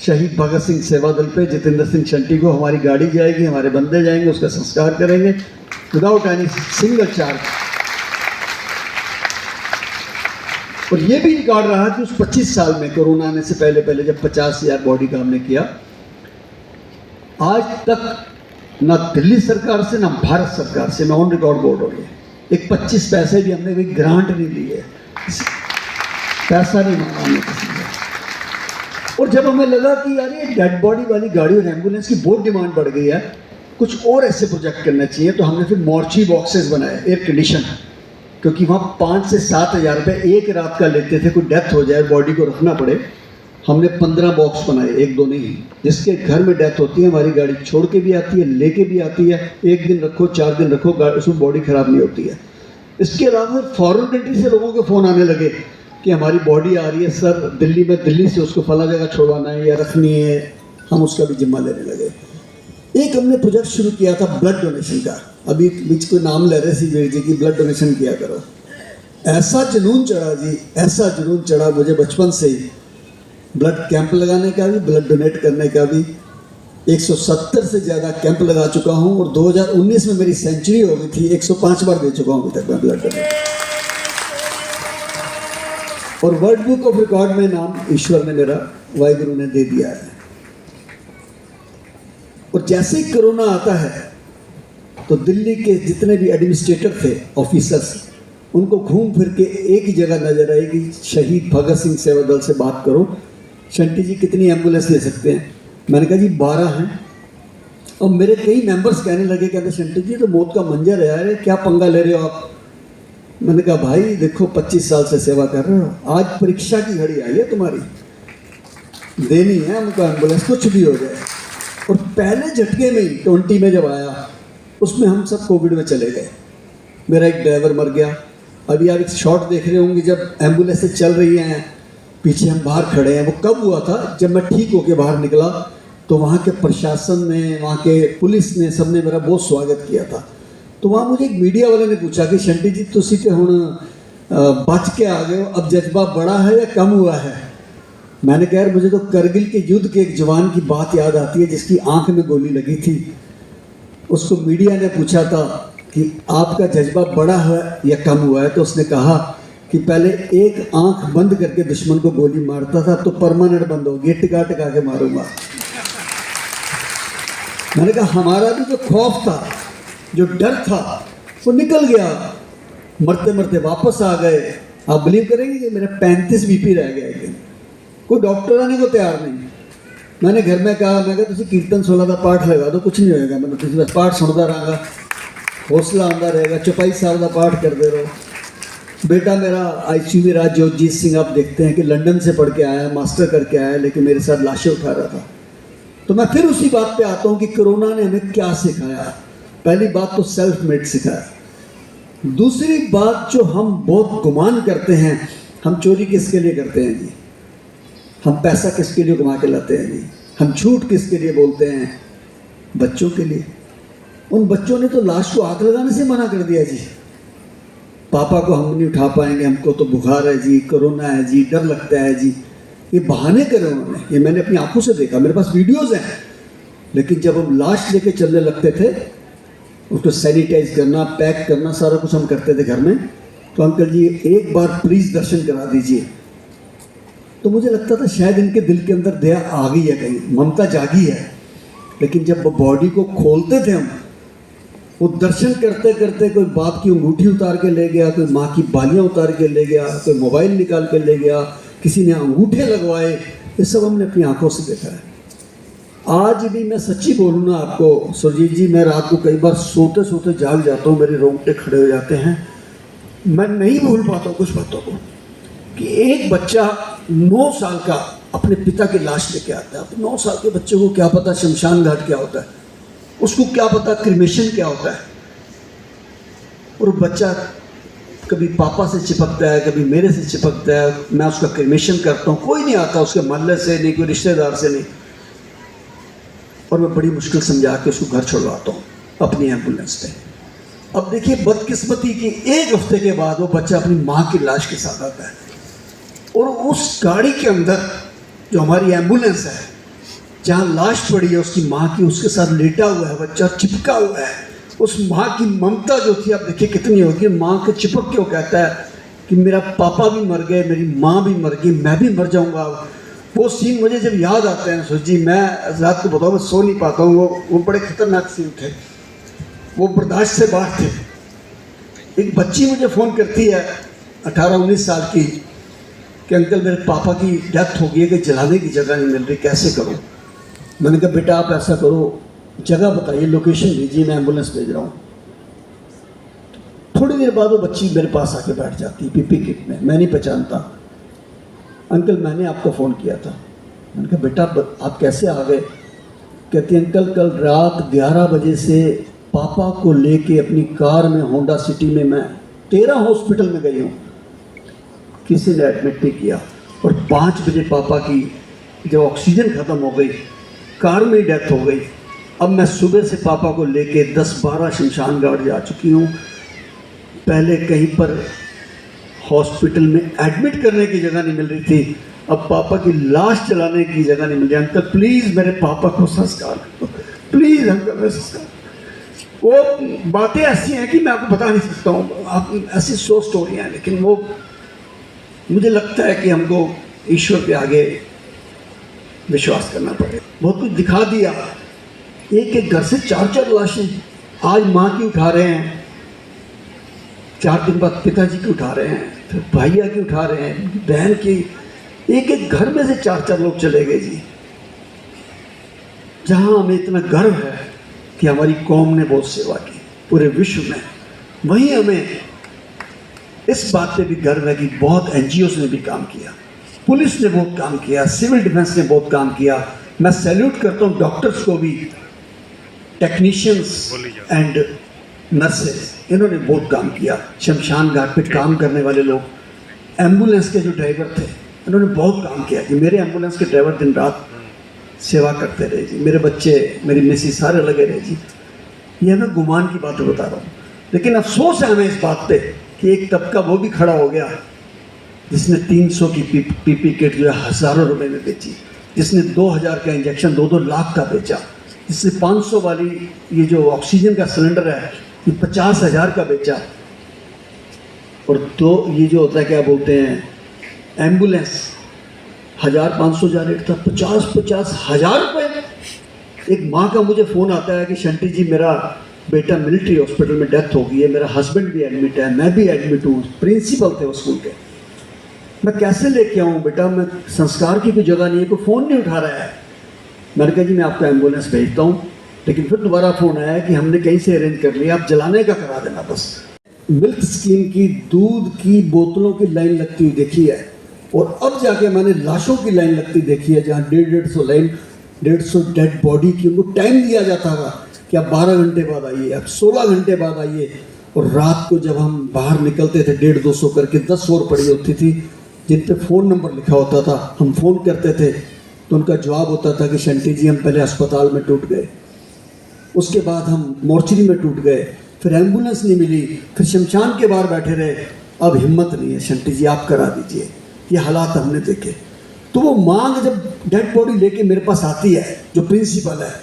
शहीद भगत सिंह सेवा दल पे जितेंद्र सिंह शंटी को, हमारी गाड़ी जाएगी, हमारे बंदे जाएंगे, उसका संस्कार करेंगे विदाउट एनी सिंगल चार्ज। और ये भी रिकॉर्ड रहा कि उस 25 साल में कोरोना आने से पहले जब 50,000 बॉडी का हमने किया, आज तक ना दिल्ली सरकार से ना भारत सरकार से, मैं ऑन रिकॉर्ड बोल रहा हूँ, एक 25 पैसे भी हमने कोई ग्रांट नहीं ली है, पैसा नहीं मांगा हमने किसी से। और जब हमें लगा कि यार ये डेड बॉडी वाली गाड़ी और एम्बुलेंस की बहुत डिमांड बढ़ गई है, कुछ और ऐसे प्रोजेक्ट करना चाहिए, तो हमने फिर मॉर्ची बॉक्सेस बनाए, एयर कंडीशन, क्योंकि वहाँ 5 से 7 हज़ार रुपये एक रात का लेते थे, कोई डेथ हो जाए बॉडी को रखना पड़े। हमने 15 बॉक्स बनाए, एक दो नहीं, जिसके घर में डेथ होती है हमारी गाड़ी छोड़ के भी आती है, लेके भी आती है, 1 दिन रखो 4 दिन रखो, उसमें बॉडी खराब नहीं होती है। इसके अलावा फॉरेन कंट्री से लोगों के फ़ोन आने लगे कि हमारी बॉडी आ रही है सर दिल्ली में, दिल्ली से उसको फला जगह छोड़वाना है या रखनी है, हम उसका भी जिम्मा लेने लगे। एक हमने प्रोजेक्ट शुरू किया था ब्लड डोनेशन का, अभी बीच कोई नाम ले रहे सी जी की ब्लड डोनेशन किया करो। ऐसा जुनून चढ़ा जी, ऐसा जुनून चढ़ा मुझे बचपन से ही, ब्लड कैंप लगाने का भी, ब्लड डोनेट करने का भी। 170 से ज़्यादा कैंप लगा चुका हूँ और 2019 में मेरी सेंचुरी हो गई थी, 105 बार दे चुका हूँ अभी तक मैं ब्लड डोनेट। और वर्ल्ड बुक ऑफ रिकॉर्ड में नाम ईश्वर ने मेरा, वाहिगुरु ने दे दिया है। और जैसे ही कोरोना आता है तो दिल्ली के जितने भी एडमिनिस्ट्रेटर थे, ऑफिसर्स, उनको घूम फिर के एक ही जगह नजर आएगी, शहीद भगत सिंह सेवा दल से बात करो, शंटी जी कितनी एम्बुलेंस ले सकते हैं। मैंने कहा जी 12 हैं। और मेरे कई मेंबर्स कहने लगे, कहते शंटी जी तो मौत का मंजर है यार, क्या पंगा ले रहे हो आप। मैंने कहा भाई देखो 25 साल से सेवा कर रहे हो, आज परीक्षा की घड़ी आई है तुम्हारी, देनी है हमको एम्बुलेंस, कुछ भी हो जाए। और पहले झटके में ही 20 में जब आया, उसमें हम सब कोविड में चले गए। मेरा एक ड्राइवर मर गया। अभी आप एक शॉट देख रहे होंगे जब एम्बुलेंस से चल रही हैं, पीछे हम बाहर खड़े हैं। वो कब हुआ था? जब मैं ठीक होके बाहर निकला तो वहाँ के प्रशासन ने, वहाँ के पुलिस ने, सबने मेरा बहुत स्वागत किया था। तो वहाँ मुझे एक मीडिया वाले ने पूछा कि शंटी जी तुसी तो हुण बच के आ गए हो, अब जज्बा बड़ा है या कम हुआ है? मैंने कहा यार मुझे तो करगिल के युद्ध के एक जवान की बात याद आती है जिसकी आंख में गोली लगी थी। उसको मीडिया ने पूछा था कि आपका जज्बा बड़ा है या कम हुआ है, तो उसने कहा कि पहले एक आंख बंद करके दुश्मन को गोली मारता था, तो परमानेंट बंद होगी, टिका टिका के मारूंगा। मैंने कहा हमारा भी जो खौफ था, जो डर था, वो निकल गया, मरते मरते वापस आ गए। आप बिलीव करेंगे कि मेरा 35 BP रह गया एक दिन, कोई डॉक्टर आने को तैयार नहीं। मैंने घर में कहा, मैं कहा तुम कीर्तन 16 का पाठ लगा दो, कुछ नहीं होएगा, मतलब तुम बस पाठ सुनता रहा। हौसला आंदा रहेगा। चौपाई साहब का पाठ करते रहो। बेटा मेरा ICU में रहा, जोतजीत सिंह, आप देखते हैं कि लंदन से पढ़ के आया, मास्टर करके आया, लेकिन मेरे साथ लाशें उठा रहा था। तो मैं फिर उसी बात पे आता हूँ कि कोरोना ने हमें क्या सिखाया। पहली बात तो सेल्फ मेड सिखाया। दूसरी बात जो हम बहुत गुमान करते हैं, हम चोरी किसके लिए करते हैं जी? हम पैसा किसके लिए कमा के लाते हैं जी? हम झूठ किसके लिए बोलते हैं? बच्चों के लिए। उन बच्चों ने तो लाश को आग लगाने से मना कर दिया जी। पापा को हम नहीं उठा पाएंगे, हमको तो बुखार है जी, कोरोना है जी, डर लगता है जी। ये बहाने करे उन्होंने, ये मैंने अपनी आंखों से देखा, मेरे पास वीडियोस हैं। लेकिन जब हम लाश लेके चलने लगते थे, उसको सैनिटाइज करना, पैक करना, सारा कुछ हम करते थे घर में। तो अंकल जी एक बार प्लीज़ दर्शन करा दीजिए। तो मुझे लगता था शायद इनके दिल के अंदर दया आ गई है, कहीं ममता जागी है। लेकिन जब बॉडी को खोलते थे हम, वो दर्शन करते करते कोई बाप की अंगूठी उतार के ले गया, कोई माँ की बालियाँ उतार के ले गया, कोई मोबाइल निकाल के ले गया, किसी ने अंगूठे लगवाए। ये सब हमने अपनी आंखों से देखा है। आज भी मैं सच्ची बोलूँ ना आपको सुरजीत जी, मैं रात को कई बार सोते सोते जाग जाता हूँ, मेरे रोंगटे खड़े हो जाते हैं। मैं नहीं भूल पाता हूँ कुछ बातों को, कि एक बच्चा 9 साल का अपने पिता की लाश लेके आता है। 9 साल के बच्चे को क्या पता शमशान घाट क्या होता है, उसको क्या पता क्रिमेशन क्या होता है। और बच्चा कभी पापा से चिपकता है, कभी मेरे से चिपकता है। मैं उसका क्रिमेशन करता हूँ, कोई नहीं आता उसके मोहल्ले से नहीं, कोई रिश्तेदार से नहीं। और मैं बड़ी मुश्किल समझा के उसको घर छोड़वाता हूँ अपनी एम्बुलेंस पे। अब देखिए बदकिस्मती की, 1 हफ्ते के बाद वो बच्चा अपनी माँ की लाश के साथ आता है। और उस गाड़ी के अंदर जो हमारी एम्बुलेंस है, जहाँ लाश पड़ी है उसकी माँ की, उसके साथ लेटा हुआ है बच्चा, चिपका हुआ है। उस माँ की ममता जो थी, आप देखिए कितनी होगी। माँ के चिपक क्यों कहता है कि मेरा पापा भी मर गए, मेरी माँ भी मर गई, मैं भी मर जाऊँगा। वो सीन मुझे जब याद आते हैं सुरजीत जी, मैं रात को बताऊँ मैं सो नहीं पाता हूँ। वो बड़े खतरनाक सीन थे, वो बर्दाश्त से बाहर थे। एक बच्ची मुझे फ़ोन करती है 18-19 साल की, कि अंकल मेरे पापा की डेथ हो गई है, कि जलाने की जगह नहीं मिल रही, कैसे करूं? मैंने कहा बेटा आप ऐसा करो, जगह बताइए, लोकेशन दीजिए, मैं एम्बुलेंस भेज रहा हूँ। थोड़ी देर बाद वो बच्ची मेरे पास आके बैठ जाती, पीपी किट में। मैं नहीं पहचानता। अंकल मैंने आपको फ़ोन किया था। मैंने कहा बेटा आप कैसे आ गए? कहती अंकल कल रात 11 बजे से पापा को लेके अपनी कार में होंडा सिटी में मैं 13 हॉस्पिटल में गई हूँ, किसी ने एडमिट नहीं किया। और 5 बजे पापा की जब ऑक्सीजन ख़त्म हो गई, कार में ही डेथ हो गई। अब मैं सुबह से पापा को लेके 10-12 शमशान घाट जा चुकी हूँ। पहले कहीं पर हॉस्पिटल में एडमिट करने की जगह नहीं मिल रही थी, अब पापा की लाश जलाने की जगह नहीं मिल रही। अंकल प्लीज़ मेरे पापा को संस्कार करो, प्लीज़ अंकल मेरे संस्कार। वो बातें ऐसी हैं कि मैं आपको बता नहीं सकता हूँ, आप ऐसी 100 स्टोरियाँ हैं। लेकिन वो मुझे लगता है कि हमको ईश्वर के आगे विश्वास करना पड़ेगा। बहुत कुछ दिखा दिया। एक घर से 4-4 लाशें आज माँ की उठा रहे हैं, 4 दिन बाद पिताजी की उठा रहे हैं, फिर भैया की उठा रहे हैं, बहन की। एक घर में से 4-4 लोग चले गए जी। जहाँ हमें इतना गर्व है कि हमारी कौम ने बहुत सेवा की पूरे विश्व में, वहीं हमें इस बात पे भी गर्व है कि बहुत NGOs ने भी काम किया, पुलिस ने बहुत काम किया, सिविल डिफेंस ने बहुत काम किया। मैं सैल्यूट करता हूँ डॉक्टर्स को भी, टेक्नीशियंस एंड नर्सेस, इन्होंने बहुत काम किया। शमशान घाट पे काम करने वाले लोग, एम्बुलेंस के जो ड्राइवर थे, इन्होंने बहुत काम किया जी। मेरे एम्बुलेंस के ड्राइवर दिन रात सेवा करते रहे जी। मेरे बच्चे, मेरी मिसेस सारे लगे रहे जी। ये मैं गुमान की बातें बता रहा हूँ, लेकिन अफसोस है हमें इस बात पे कि एक तबका वो भी खड़ा हो गया जिसने 300 की पीपी किट जो है हज़ारों रुपए में बेची, जिसने 2000 का इंजेक्शन 2-2 लाख का बेचा, जिसने 500 वाली ये जो ऑक्सीजन का सिलेंडर है ये 50,000 का बेचा। और तो ये जो होता है क्या बोलते हैं एम्बुलेंस, 1500 जा रेट था, 50 हज़ार रुपये। एक माँ का मुझे फ़ोन आता है कि शंटी जी मेरा बेटा मिलिट्री हॉस्पिटल में डेथ हो गई है, मेरा हस्बैंड भी एडमिट है, मैं भी एडमिट हूँ, प्रिंसिपल थे उस स्कूल के, मैं कैसे लेके आऊँ बेटा? मैं संस्कार की कोई जगह नहीं है, कोई फ़ोन नहीं उठा रहा है। मैंने कहा जी मैं आपका एम्बुलेंस भेजता हूँ, लेकिन फिर दोबारा फ़ोन आया कि हमने कहीं से अरेंज कर लिया, आप जलाने का करा देना बस। मिल्क स्कीम की दूध की बोतलों की लाइन लगती हुई देखी है, और अब जाके मैंने लाशों की लाइन लगती देखी है, जहाँ 150 लाइन 150 डेड बॉडी की उनको टाइम दिया जाता था कि आप 12 घंटे बाद आइए, आप 16 घंटे बाद आइए। और रात को जब हम बाहर निकलते थे 150-200 करके 10 और पड़ी होती थी जिन पे फ़ोन नंबर लिखा होता था, हम फ़ोन करते थे तो उनका जवाब होता था कि शंटी जी हम पहले अस्पताल में टूट गए, उसके बाद हम मोर्चरी में टूट गए, फिर एम्बुलेंस नहीं मिली, फिर शमशान के बाहर बैठे रहे, अब हिम्मत नहीं है शंटी जी आप करा दीजिए। ये हालात हमने देखे। तो वो मांग जब डेड बॉडी लेके मेरे पास आती है, जो प्रिंसिपल है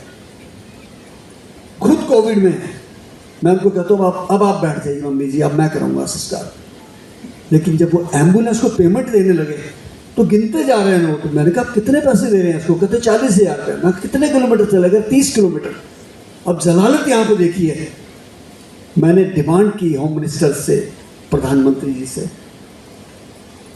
खुद कोविड में है, मैं उनको कहता हूँ अब आप बैठ जाइए मम्मी जी, अब मैं कराऊंगा संस्कार। लेकिन जब वो एम्बुलेंस को पेमेंट देने लगे तो गिनते जा रहे हैं नोट। मैंने कहा कितने पैसे दे रहे हैं इसको? कहते 40,000 रुपये। मैं कितने किलोमीटर चलेगा? 30 किलोमीटर। अब जलालत यहाँ पे देखी है। मैंने डिमांड की होम मिनिस्टर से, प्रधानमंत्री जी से,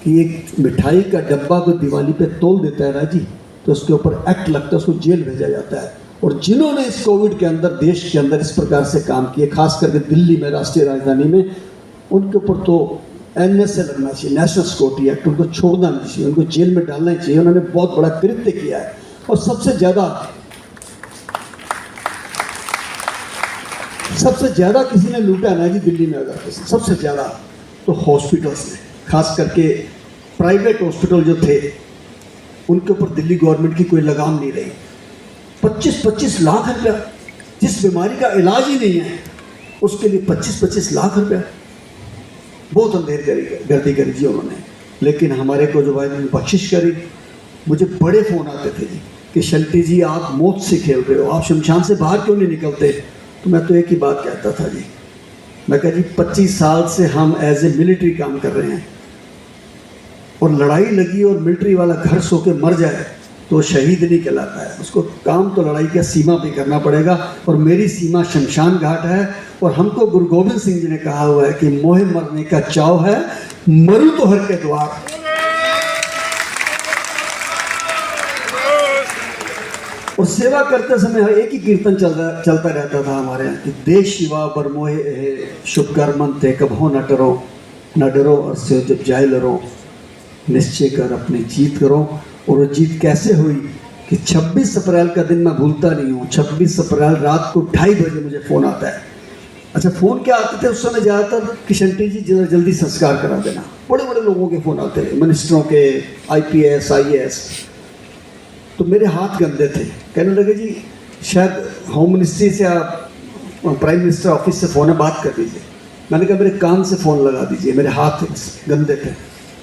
कि एक मिठाई का डब्बा को दिवाली पे तोल देता है राजी तो उसके ऊपर एक्ट लगता है, उसको जेल भेजा जाता है। और जिन्होंने इस कोविड के अंदर, देश के अंदर इस प्रकार से काम किए, खास करके दिल्ली में, राष्ट्रीय राजधानी में, उनके ऊपर तो NSA लगना चाहिए, नेशनल सिक्योरिटी एक्ट। उनको छोड़ना नहीं चाहिए, उनको जेल में डालना चाहिए। उन्होंने बहुत बड़ा कृत्य किया है। और सबसे ज़्यादा किसी ने लूटा ना जी दिल्ली में, अगर सबसे ज़्यादा तो हॉस्पिटल्स ने, खास करके प्राइवेट हॉस्पिटल जो थे उनके ऊपर दिल्ली गवर्नमेंट की कोई लगाम नहीं रही। 25-25 लाख रुपया, जिस बीमारी का इलाज ही नहीं है उसके लिए 25-25 लाख रुपया, बहुत गर्दी करी जी उन्होंने। लेकिन हमारे को जो भाई ने बख्शिश करी, मुझे बड़े फ़ोन आते थे जी कि शंटी जी आप मौत से खेल रहे हो, आप शमशान से बाहर क्यों नहीं निकलते? तो मैं तो एक ही बात कहता था जी, मैं कहा जी 25 साल से हम एज ए मिलिट्री काम कर रहे हैं, और लड़ाई लगी और मिलिट्री वाला घर सो के मर जाए तो शहीद नहीं कहलाता है। उसको काम तो लड़ाई का सीमा पे करना पड़ेगा, और मेरी सीमा शमशान घाट है। और हमको गुरु गोविंद सिंह जी ने कहा हुआ है कि मोहे मरने का चाव है, मरूं तो हर के द्वार। और सेवा करते समय एक ही कीर्तन चलता रहता था हमारे यहाँ कि देश शिवा बर मोहे है शुभ कर्मन ते कभो न डरो और से जब जाए लरो, निश्चय कर अपनी जीत करो। और वो जीत कैसे हुई कि 26 अप्रैल का दिन मैं भूलता नहीं हूँ। 26 अप्रैल रात को 2:30 बजे मुझे फ़ोन आता है। अच्छा, फ़ोन क्या आते थे उस समय ज़्यादातर कि शंटी जी जल्दी संस्कार करा देना। बड़े बड़े लोगों के फ़ोन आते थे, मिनिस्टरों के, IPS IAS। तो मेरे हाथ गंदे थे, कहने लगे जी शायद होम मिनिस्ट्री से आप प्राइम मिनिस्टर ऑफिस से फ़ोन है, बात कर दीजिए। मैंने कहा मेरे कान से फ़ोन लगा दीजिए, मेरे हाथ गंदे थे।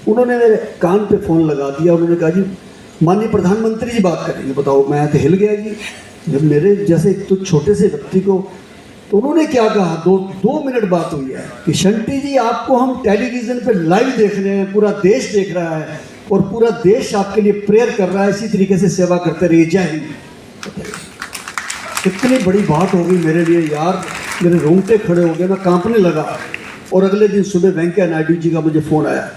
उन्होंने मेरे कान पे फ़ोन लगा दिया। उन्होंने कहा जी माननीय प्रधानमंत्री जी बात करेंगे। बताओ, मैं तो हिल गया जी, जब मेरे जैसे तो छोटे से व्यक्ति को। तो उन्होंने क्या कहा, 2 मिनट बात हुई है कि शंटी जी आपको हम टेलीविज़न पे लाइव देख रहे हैं, पूरा देश देख रहा है और पूरा देश आपके लिए प्रेयर कर रहा है, इसी तरीके से सेवा करते रहिए, जय हिंद। कितनी बड़ी बात हो गई मेरे लिए यार, मेरे रोंगटे खड़े हो गए, मैं कांपने लगा। और अगले दिन सुबह वेंकैया नायडू जी का मुझे फ़ोन आया,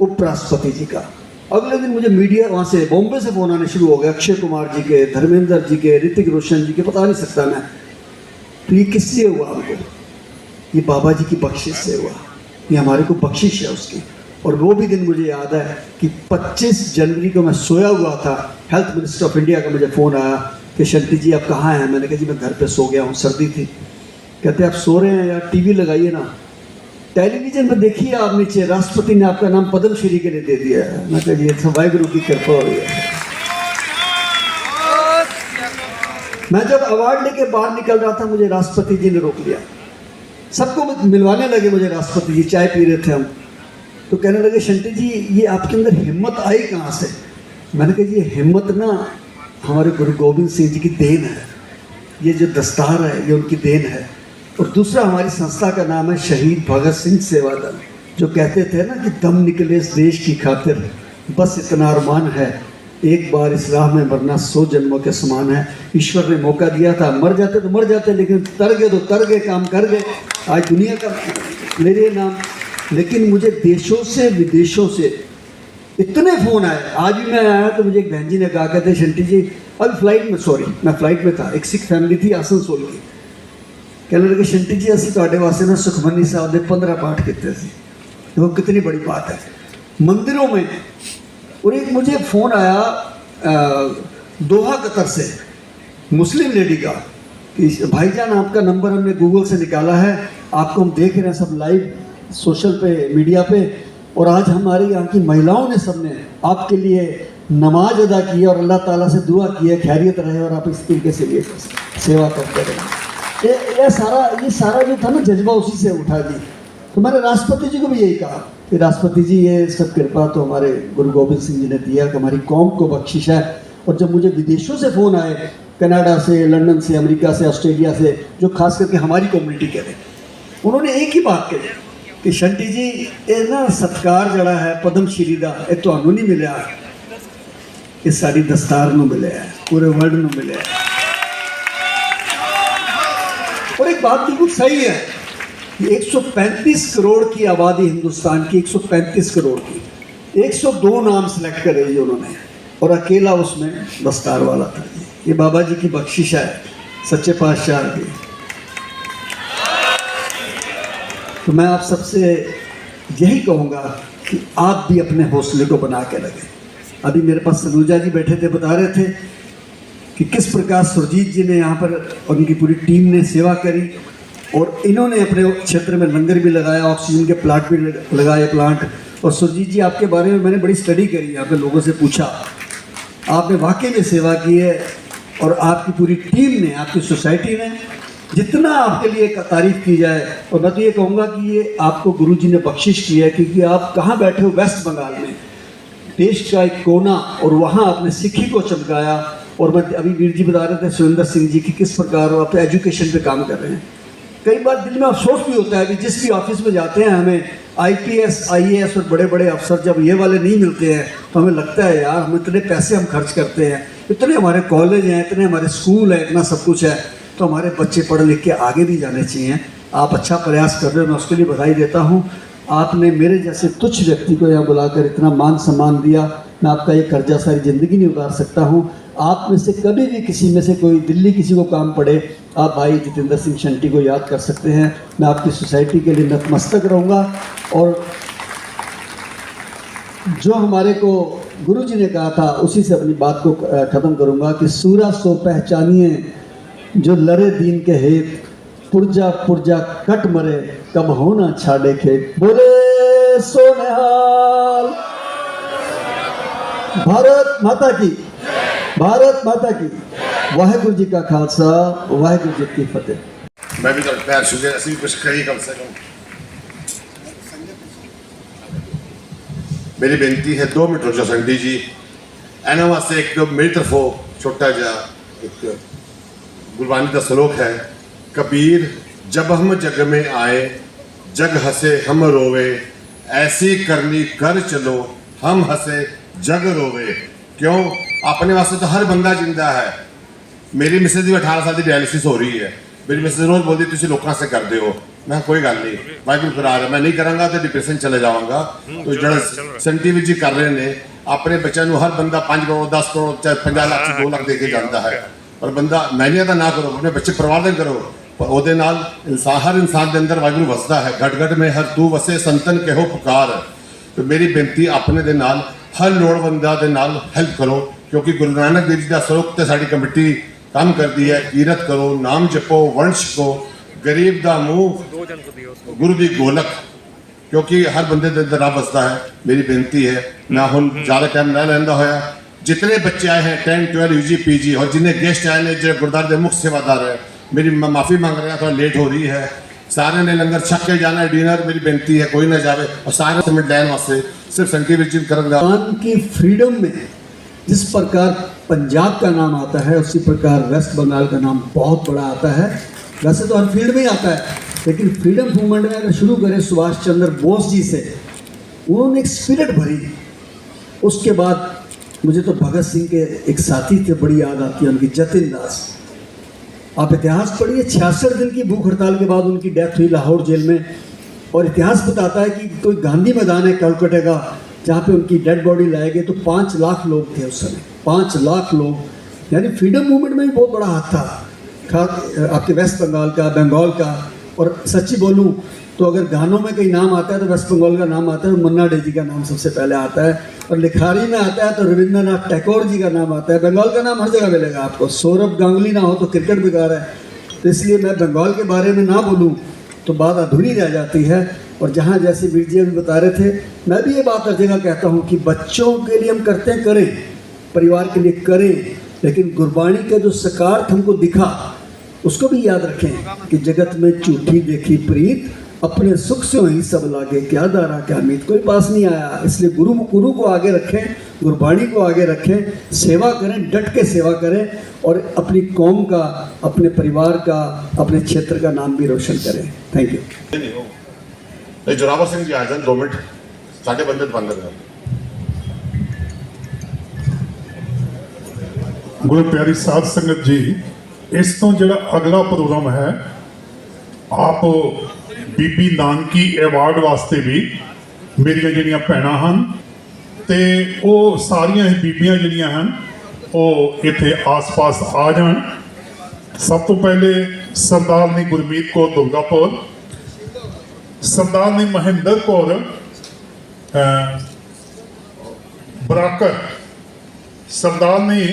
उपराष्ट्रपति जी का। अगले दिन मुझे मीडिया वहाँ से बॉम्बे से फ़ोन आने शुरू हो गए, अक्षय कुमार जी के, धर्मेंद्र जी के, ऋतिक रोशन जी के, पता नहीं सकता मैं। तो ये किससे हुआ हमको? ये बाबा जी की बख्शिश से हुआ, ये हमारे को बख्शिश है उसकी। और वो भी दिन मुझे याद है कि 25 जनवरी को मैं सोया हुआ था, हेल्थ मिनिस्टर ऑफ इंडिया का मुझे फ़ोन आया कि शंटी जी आप कहाँ हैं? मैंने कहा जी मैं घर पे सो गया हूँ, सर्दी थी। कहते आप सो रहे हैं यार, टीवी लगाइए ना, टेलीविज़न में देखिए आप, नीचे राष्ट्रपति ने आपका नाम पद्मश्री के लिए दे दिया है। मैं कहा जी वाहिगुरु की कृपा हो रही है। मैं जब अवार्ड लेके बाहर निकल रहा था, मुझे राष्ट्रपति जी ने रोक लिया। सबको मिलवाने लगे मुझे राष्ट्रपति जी, चाय पी रहे थे हम। तो कहने लगे शंटी जी ये आपके अंदर हिम्मत आई कहाँ से? मैंने कहा जी हिम्मत ना हमारे गुरु गोविंद सिंह जी की देन है, ये जो दस्तार है ये उनकी देन है। और दूसरा हमारी संस्था का नाम है शहीद भगत सिंह सेवा दल, जो कहते थे ना कि दम निकले इस देश की खातिर, बस इतना अरमान है, एक बार इस राह में मरना 100 जन्मों के समान है। ईश्वर ने मौका दिया था, मर जाते तो मर जाते, लेकिन तर गए तो तर गए, काम कर गए, आज दुनिया का ले रहे नाम। लेकिन मुझे देशों से विदेशों से इतने फ़ोन आए। आज भी मैं आया तो मुझे एक बहन जी ने कहा, कहते शंटी जी अभी फ्लाइट में, सॉरी मैं फ्लाइट में था, एक सिख फैमिली थी आसनसोल की, कहने लगे शंटी जी असं तुहाडे वास्ते ना सुखमनी साहब के 15 पाठ किए थे। देखो कितनी बड़ी बात है मंदिरों में। और एक मुझे फ़ोन आया दोहा कतर से मुस्लिम लेडी का कि भाईजान आपका नंबर हमने गूगल से निकाला है, आपको हम देख रहे हैं सब लाइव सोशल पे मीडिया पे, और आज हमारे यहाँ की महिलाओं ने सबने आपके लिए नमाज अदा की है और अल्लाह ताला से दुआ की है खैरियत रहे और आप इस तरीके से लिए सेवा करते रहे। ये सारा जो था ना जज्बा उसी से उठा जी। तो मैंने राष्ट्रपति जी को भी यही कहा कि राष्ट्रपति जी ये सब कृपा तो हमारे गुरु गोबिंद सिंह जी ने दिया कि हमारी कौम को बख्शिश है। और जब मुझे विदेशों से फ़ोन आए, कनाडा से, लंदन से, अमेरिका से, ऑस्ट्रेलिया से, जो खास करके हमारी कम्युनिटी के थे, उन्होंने एक ही बात कही कि शंटी जी ये ना सत्कार जड़ा है पद्मश्री का ये तुहानू नहीं मिला, ये साड़ी दस्तार नू मिले है, पूरे वर्ल्ड नू मिले है। और एक बात बिल्कुल सही है कि 135 करोड़ की आबादी हिंदुस्तान की, 135 करोड़ की, 102 नाम सेलेक्ट करे जी उन्होंने, और अकेला उसमें दस्तार वाला था। ये बाबा जी की बख्शिश है, सच्चे पातशाह की। तो मैं आप सबसे यही कहूँगा कि आप भी अपने हौसले को बना के रखें। अभी मेरे पास सलूजा जी बैठे थे, बता रहे थे कि किस प्रकार सुरजीत जी ने यहाँ पर, उनकी पूरी टीम ने सेवा करी, और इन्होंने अपने क्षेत्र में लंगर भी लगाया, ऑक्सीजन के प्लांट भी लगाए प्लांट। और सुरजीत जी आपके बारे में मैंने बड़ी स्टडी करी, यहाँ पे लोगों से पूछा, आपने वाकई में सेवा की है, और आपकी पूरी टीम ने, आपकी सोसाइटी ने, जितना आपके लिए तारीफ की जाए। और मैं तो ये कहूँगा कि ये आपको गुरु जी ने बख्शिश की है, क्योंकि आप कहाँ बैठे हो, वेस्ट बंगाल में, देश का एक कोना, और वहाँ आपने सिक्खी को चमकाया। और मैं अभी वीर जी बता रहे थे सुरेंद्र सिंह जी की किस प्रकार आप एजुकेशन पे काम कर रहे हैं। कई बार दिल में अफसोस भी होता है कि जिस भी ऑफिस में जाते हैं हमें IPS IAS और बड़े बड़े अफसर जब ये वाले नहीं मिलते हैं तो हमें लगता है यार हम इतने पैसे हम खर्च करते हैं, इतने हमारे कॉलेज हैं, इतने हमारे स्कूल हैं, इतना सब कुछ है, तो हमारे बच्चे पढ़ लिख के आगे भी जाने चाहिए। आप अच्छा प्रयास कर रहे हो, मैं उसके लिए बधाई देता हूँ। आपने मेरे जैसे तुच्छ व्यक्ति को यहाँ बुलाकर इतना मान सम्मान दिया, मैं आपका ये कर्जा सारी ज़िंदगी नहीं उतार सकता हूँ। आप में से कभी भी किसी में से कोई दिल्ली किसी को काम पड़े, आप भाई जितेंद्र सिंह शंटी को याद कर सकते हैं। मैं आपकी सोसाइटी के लिए नतमस्तक रहूँगा। और जो हमारे को गुरु जी ने कहा था उसी से अपनी बात को ख़त्म करूँगा कि सूरा सो पहचानिए जो लरे दीन के हेत, पुरजा पुरजा कट मरे कब होना छाड़े खेत। बोले सोनेहाल। भारत माता की, भारत माता की। वाहेगुरु जी का खालसा, वाहेगुरु जी की फतेह। मैं भी तो पैर छुके, ऐसी कुछ कही कम से कम। मेरी बेनती है 2 मिनट रुको संडी जी, एना वास्ते एक मेरी तरफों छोटा जा एक गुरबानी का श्लोक है, कबीर जब हम जग में आए जग हंसे हम रोवे, ऐसी करनी कर चलो हम हंसे जग रोवे। क्यों? अपने वास्ते तो हर बंदा जिंदा है। मेरी मिसेज भी 18 साल की डायलिसिस हो रही है, मेरी मिसेज रोज बोलती तुम लोगों से करते हो, मैं कोई गल नहीं, वाहिगुरू करा रहा, मैं नहीं करांगा तो डिप्रेशन चले जाऊंगा। तो जो संटी जी कर रहे हैं अपने बच्चों को, हर बंदा 5 करोड़ 10 करोड़ चाहे 50 लाख से 2 लाख दे के जाता है, और बंदा मैनिया ना करो, अपने बच्चे परिवार का करो, पर वो इंसान, हर इंसान के अंदर वाहिगुरू वसदा है। घट घट में हर तू वसे संतन कहो पुकार। तो मेरी बेनती अपने दे नाल हर लोड़वंदा दे नाल हेल्प करो, क्योंकि गुरु नानक देव जी का स्वरूप तो साड़ी कमेटी काम करती है, कीरत करो, नाम जपो, वंश को, गरीब का मुंह गुरु की गोलक, क्योंकि हर बंदे के अंदर रब वसदा है। मेरी बेनती है, मैं हुण ज़्यादा टाइम ना लैंदा होया, जितने बच्चे आए हैं 10 12 UG PG और जिन्हें गेस्ट आए हैं जो गुरुद्वारे के मुख्य सेवादार है, मेरी माफ़ी मांग रहा, थोड़ा लेट हो रही है। सारे ने लंगर छक के जाना है, डिनर, मेरी बेनती है कोई ना जावे, और सारे समिट लैन वास्ते सिर्फ संटी विजिट करेंगे। की फ्रीडम में जिस प्रकार पंजाब का नाम आता है उसी प्रकार वेस्ट बंगाल का नाम बहुत बड़ा आता है। वैसे तो हर फील्ड में ही आता है, लेकिन फ्रीडम मूवमेंट में अगर शुरू करें सुभाष चंद्र बोस जी से, उन्होंने एक स्पिरिट भरी। उसके बाद मुझे तो भगत सिंह के एक साथी थे, बड़ी याद आती है उनकी, जतिन दास। आप इतिहास पढ़िए, 66 दिन की भूख हड़ताल के बाद उनकी डेथ हुई लाहौर जेल में, और इतिहास बताता है कि कोई गांधी मैदान है कलकत्ते का, जहाँ पे उनकी डेड बॉडी लाई गई, तो 5 लाख लोग थे उस समय, 5 लाख लोग। यानी फ्रीडम मूवमेंट में भी बहुत बड़ा हाथ था आपके वेस्ट बंगाल का, बंगाल का। और सच्ची बोलूँ तो अगर गानों में कहीं नाम आता है तो वेस्ट बंगाल का नाम आता है, मुन्ना डे जी का नाम सबसे पहले आता है, और लिखारी में आता है तो रविंद्रनाथ टैगोर जी का नाम आता है। बंगाल का नाम हर जगह मिलेगा आपको। सौरभ गांगुली ना हो तो क्रिकेट बेकार है। तो इसलिए मैं बंगाल के बारे में ना बोलूँ तो बात अधूरी रह जाती है। और जहाँ जैसे वीर जी अभी बता रहे थे, मैं भी ये बात हर जगह कहता हूँ कि बच्चों के लिए हम करते हैं, करें, परिवार के लिए करें, लेकिन गुरबाणी का जो सकार्थ हमको दिखा उसको भी याद रखें कि जगत में झूठी देखी प्रीत, अपने सुख से ही सब लागे, क्या दारा क्या मीत, कोई पास नहीं आया। इसलिए गुरु को आगे रखें, गुरबाणी को आगे रखें, सेवा करें, डट के सेवा करें, और अपनी कौम का, अपने परिवार का, अपने क्षेत्र का नाम भी रोशन करें। Thank you. नहीं, जोरावर सिंह जी आ जाए 2 मिनट, साढ़े बंदे बंद कर। गुरु प्यारी साध संगत जी, इस तो जो अगला प्रोग्राम है, आप बीबी नानकी अवार्ड वास्ते भी मेरिया जिहड़ियां भैणां हन ते वो सारियां ही बीबियां जिहड़ियां हन वो इत्थे आस पास आ जाण। सब तो पहले सरदारनी गुरमीत कौर दुर्गापुर, सरदारनी महेंद्र कौर बराकर, सरदारनी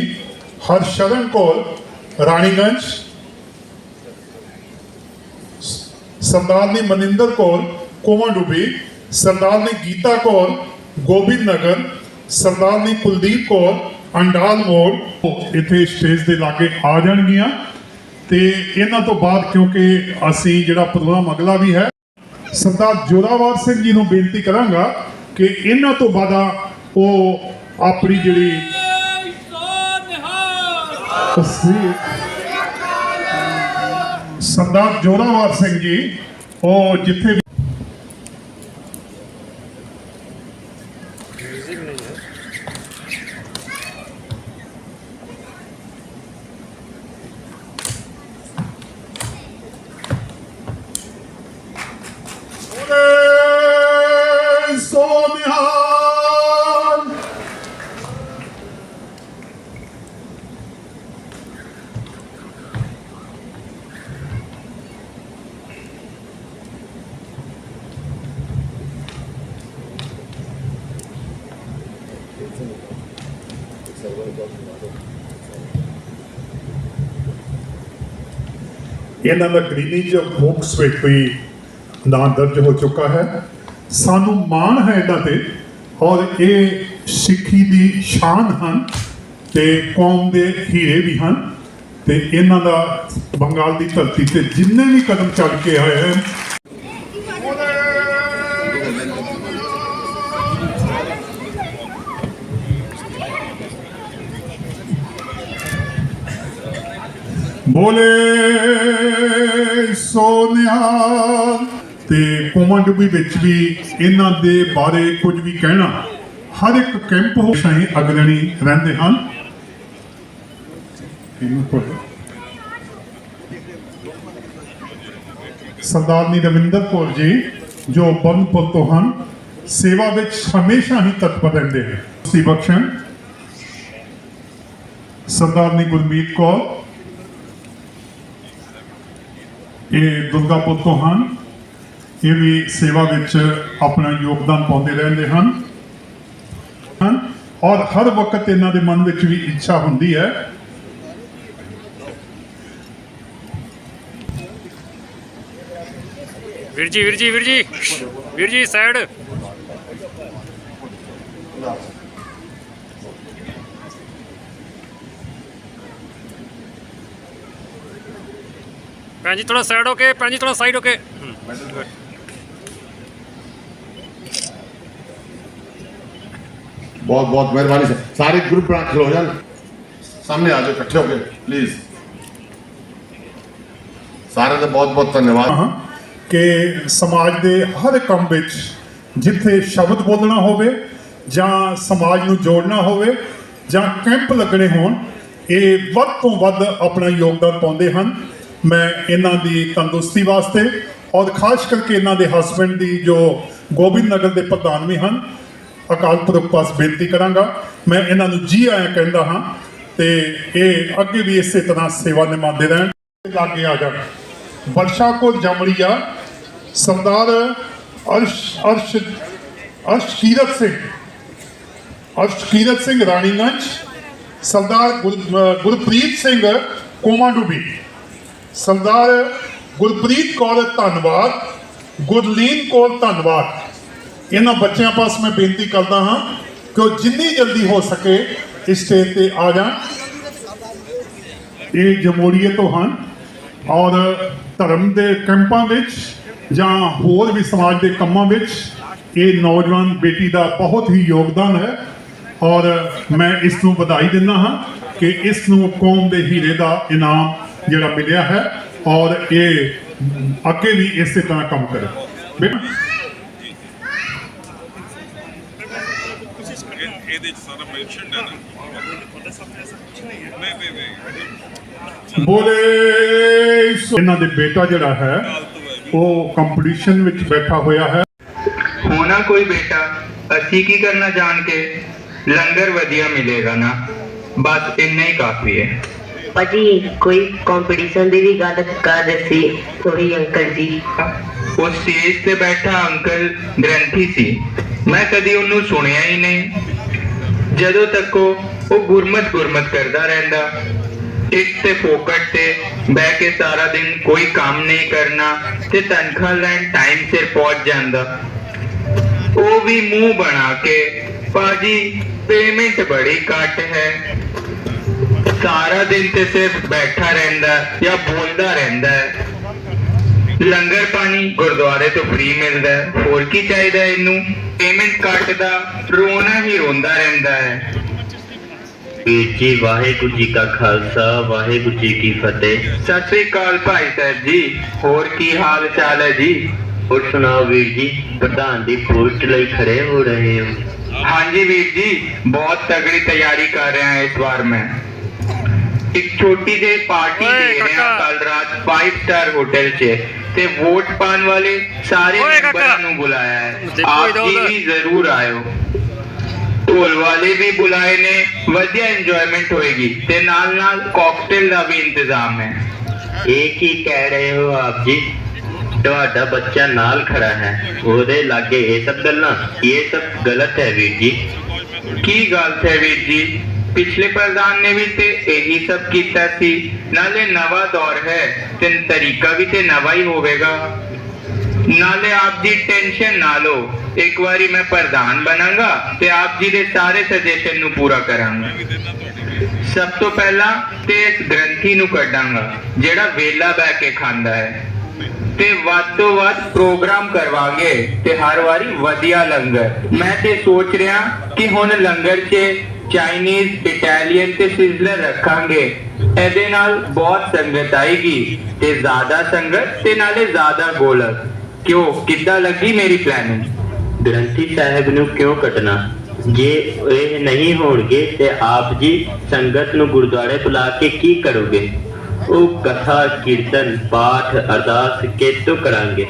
हरशरण कौर रानीगंज, सरदारनी मनिंदर कौर कोमाडुबी, सरदारनी गीता कौर गोबिंद नगर, सरदारनी कुलदीप कौर अंडाल मोड़ इत्थे स्टेज के लागे आ जाणगियां। ते इन्हां तो बाद क्योंकि असीं जिहड़ा प्रोग्राम अगला भी है, सरदार जोरावर सिंह जी नूं बेनती करांगा कि इन्हां तो बाद वो अपनी जिहड़ी सरदार जोरावर सिंह जी वो जिथे भी इन्हां दा ग्रीनिज बुक्स विच भी नाम दर्ज हो चुका है। सानू माण है इन्हां ते, और ये सिक्खी दी शान हन ते कौम दे हीरे भी हन। ते इन्हां दा बंगाल दी धरती ते जिन्ने भी कदम चल के आए हैं, बोले सोनिहाल। ते कोमाडुबी विच भी इन्हां दे बारे कुछ भी कहना, हर एक कैंप हो शाही अग्रणी रहंदे हन। सरदारनी रविंदर कौर जी जो बर्नपुर तो हन, सेवा विच हमेशा ही तत्पर रहंदे हैं। सी बख्शन सरदारनी गुरमीत कौर ये दुर्गापुर तो हैं, ये भी सेवा विच अपना योगदान पाते रहते हैं। और हर वक्त इन्हां दे मन विच भी इच्छा हुंदी है वीर जी वीर जी वीर जी वीर जी साइड। भैन जी थोड़ा साइड होके, भैन जी थोड़ा साइड होके। बहुत बहुत मेहरबानी से सारे ग्रुप बना खड़े हो जाए, सामने आ जाओ इकट्ठे होके प्लीज। सारे का बहुत बहुत धन्यवाद। कि समाज के हर काम विच जिथे शब्द बोलना होवे जां समाज नूं जोड़ना होवे जां कैंप लगने होण, ये वध तो वध अपना योगदान पाउंदे हन। मैं इन्हां दी तंदुरुस्ती वास्ते और खास करके इन्हां दे हसबैंड दी जो गोबिंद नगर के प्रधान भी हैं, ਅਕਾਲ ਪੁਰਖ ਪਾਸ ਬੇਨਤੀ ਕਰਾਂਗਾ। ਮੈਂ ਇਹਨਾਂ ਨੂੰ ਜੀ ਆਇਆਂ ਕਹਿੰਦਾ ਹਾਂ ਤੇ ਇਹ ਅੱਗੇ ਵੀ ਇਸੇ ਤਰ੍ਹਾਂ ਸੇਵਾ ਨਿਭਾਉਂਦੇ ਰਹਿਣ। ਲਾਗੇ ਆ ਜਾਣ। ਬਰਸ਼ਾ ਕੋਲ ਜਮੜੀਆ ਸਰਦਾਰ ਅਰਸ਼ਕੀਰਤ ਸਿੰਘ ਰਾਣੀਗंज, सरदार गुरप्रीत सिंह कोमाडूबी, सरदार गुरप्रीत कौर धन्नवाद, गुरलीन कौर धन्नवाद। इन्होंने बच्चों पास मैं बेनती करता हाँ कि जिन्नी जल्दी हो सके इस स्टेज पर आ जाए। ये जमहूरीए तो हैं और धर्म के कैंपों में ਜਾਂ ਹੋਰ भी समाज के ਕੰਮਾਂ ਵਿੱਚ ये नौजवान बेटी का बहुत ही योगदान है और मैं इसनूं ਵਧਾਈ दिंदा हाँ कि इसनूं कौम के हीरे का इनाम जिहड़ा मिलिया है और ये अगे भी इस तरह काम करे। बोले इन्हां दे बेटा जिहड़ा है वो कंपटीशन विच बैठा होया है। होना कोई बेटा असी की करना जान के लंगर वधिया मिलेगा ना, बस इन्ना ही काफी है। भाजी कोई कंपटीशन दी भी गल कर दसी थोड़ी अंकल जी। उस स्टेज ते बैठा अंकल ग्रंथी सी, मैं कदी उन्नू सुनिया ही नहीं। जदों तक वो गुरमत करदा रहंदा, एक ते फोकट ते बह के सारा दिन कोई काम नहीं करना ते तनख्वाह लैन टाइम सिर पहुंच जांदा। वो भी मुंह बना के पाजी पेमेंट बड़ी घट है, सारा दिन ते सिर्फ बैठा रहंदा या बोलदा रहंदा है। लंगर पानी गुरुद्वारे तो फ्री मिलदा है, होर की चाहिदा इनू। पेमेंट घटदा रोना ही रोंदा रहंदा है। ਵੀਰ ਜੀ ਵਾਹਿਗੁਰੂ ਜੀ ਕਾ ਖਾਲਸਾ ਵਾਹਿਗੁਰੂ ਜੀ ਕੀ ਫਤਿਹ। सत श्री अकाल भाई साहब जी, होर की हाल चाल है जी? और सुनाओ वीर जी, प्रधान दी पोस्ट ਲਈ खड़े हो रहे हो? हाँ जी वीर जी, बहुत तगड़ी तैयारी कर रहे हैं इस बार में। एक छोटी सी पार्टी दे रहे हैं कल रात 5 स्टार होटल से ते वोट पान वाले सारे मेंबरां नूं बुलाया है। आप जी भी जरूर आयो। ढोल वाले भी बुलाए ने, वधिया एंजॉयमेंट होएगी ते नाल नाल कॉकटेल का भी इंतजाम है। एक ही कह रहे हो आप जी? ਤੁਹਾਡਾ ਬੱਚਾ ਨਾਲ ਖੜਾ ਹੈ, ਉਹਦੇ ਲਾਗੇ ਇਹ ਸਭ ਗੱਲਾਂ, ਇਹ ਸਭ ਗਲਤ है वीर जी। की गलत है वीर जी? पिछले प्रधान ने भी ते यही सब कीता सी, नाले नवा दौर है ते तरीका भी ते नवा ही होवेगा। नाले आप जी टेंशन ना लो, एक बारी मैं प्रधान बनांगा ते आप जी दे सारे सजेशन नू पूरा करांगा। सब तो पहला ते इस ग्रंथी नू कढांगा जेड़ा वेला बैठ के खांदा है ते वध तो वध प्रोग्राम करवांगे ते हर वारी वधिया लंगर। मैं ते सोच रहा कि हुण लंगर च चाइनीज, इटैलियन ते सिज़लर रखांगे। एदे नाल बहुत संगत आएगी ते ज्यादा संगत ते नाले ज्यादा गोलक। क्यों, किद्दां लगी मेरी प्लानिंग? ग्रंथी साहब नू क्यों कटना? जे ਇਹ नहीं होणगे ते आप जी संगत नू गुरुद्वारे बुला के की करोगे? वो कथा कीर्तन पाठ अरदास केतों करांगे?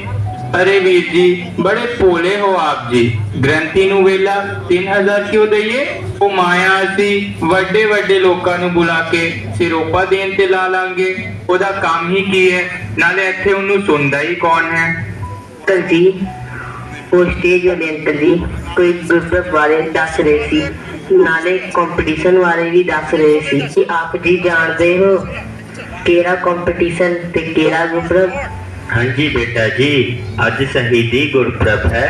अरे वीर जी बड़े भोले हो आप जी। ग्रंथी नू वेला 3000 क्यों दईए? वो माया असी वड्डे वड्डे लोकां नू बुला के सिरोपा देन ते ला लांगे। ओदा काम ही की है, नाले इत्थे ओनू सुनदा ही कौन है? अंकल जी वो स्टेज वाले अंकल जी कोई गुरप्रभ बारे दस रहे सी, नाले कंपटीशन बारे भी दस रहे सी। आप जी जानते हो केड़ा कंपटीशन ते केड़ा गुरप्रभ? हाँ जी बेटा जी, अज शहीदी गुरप्रभ है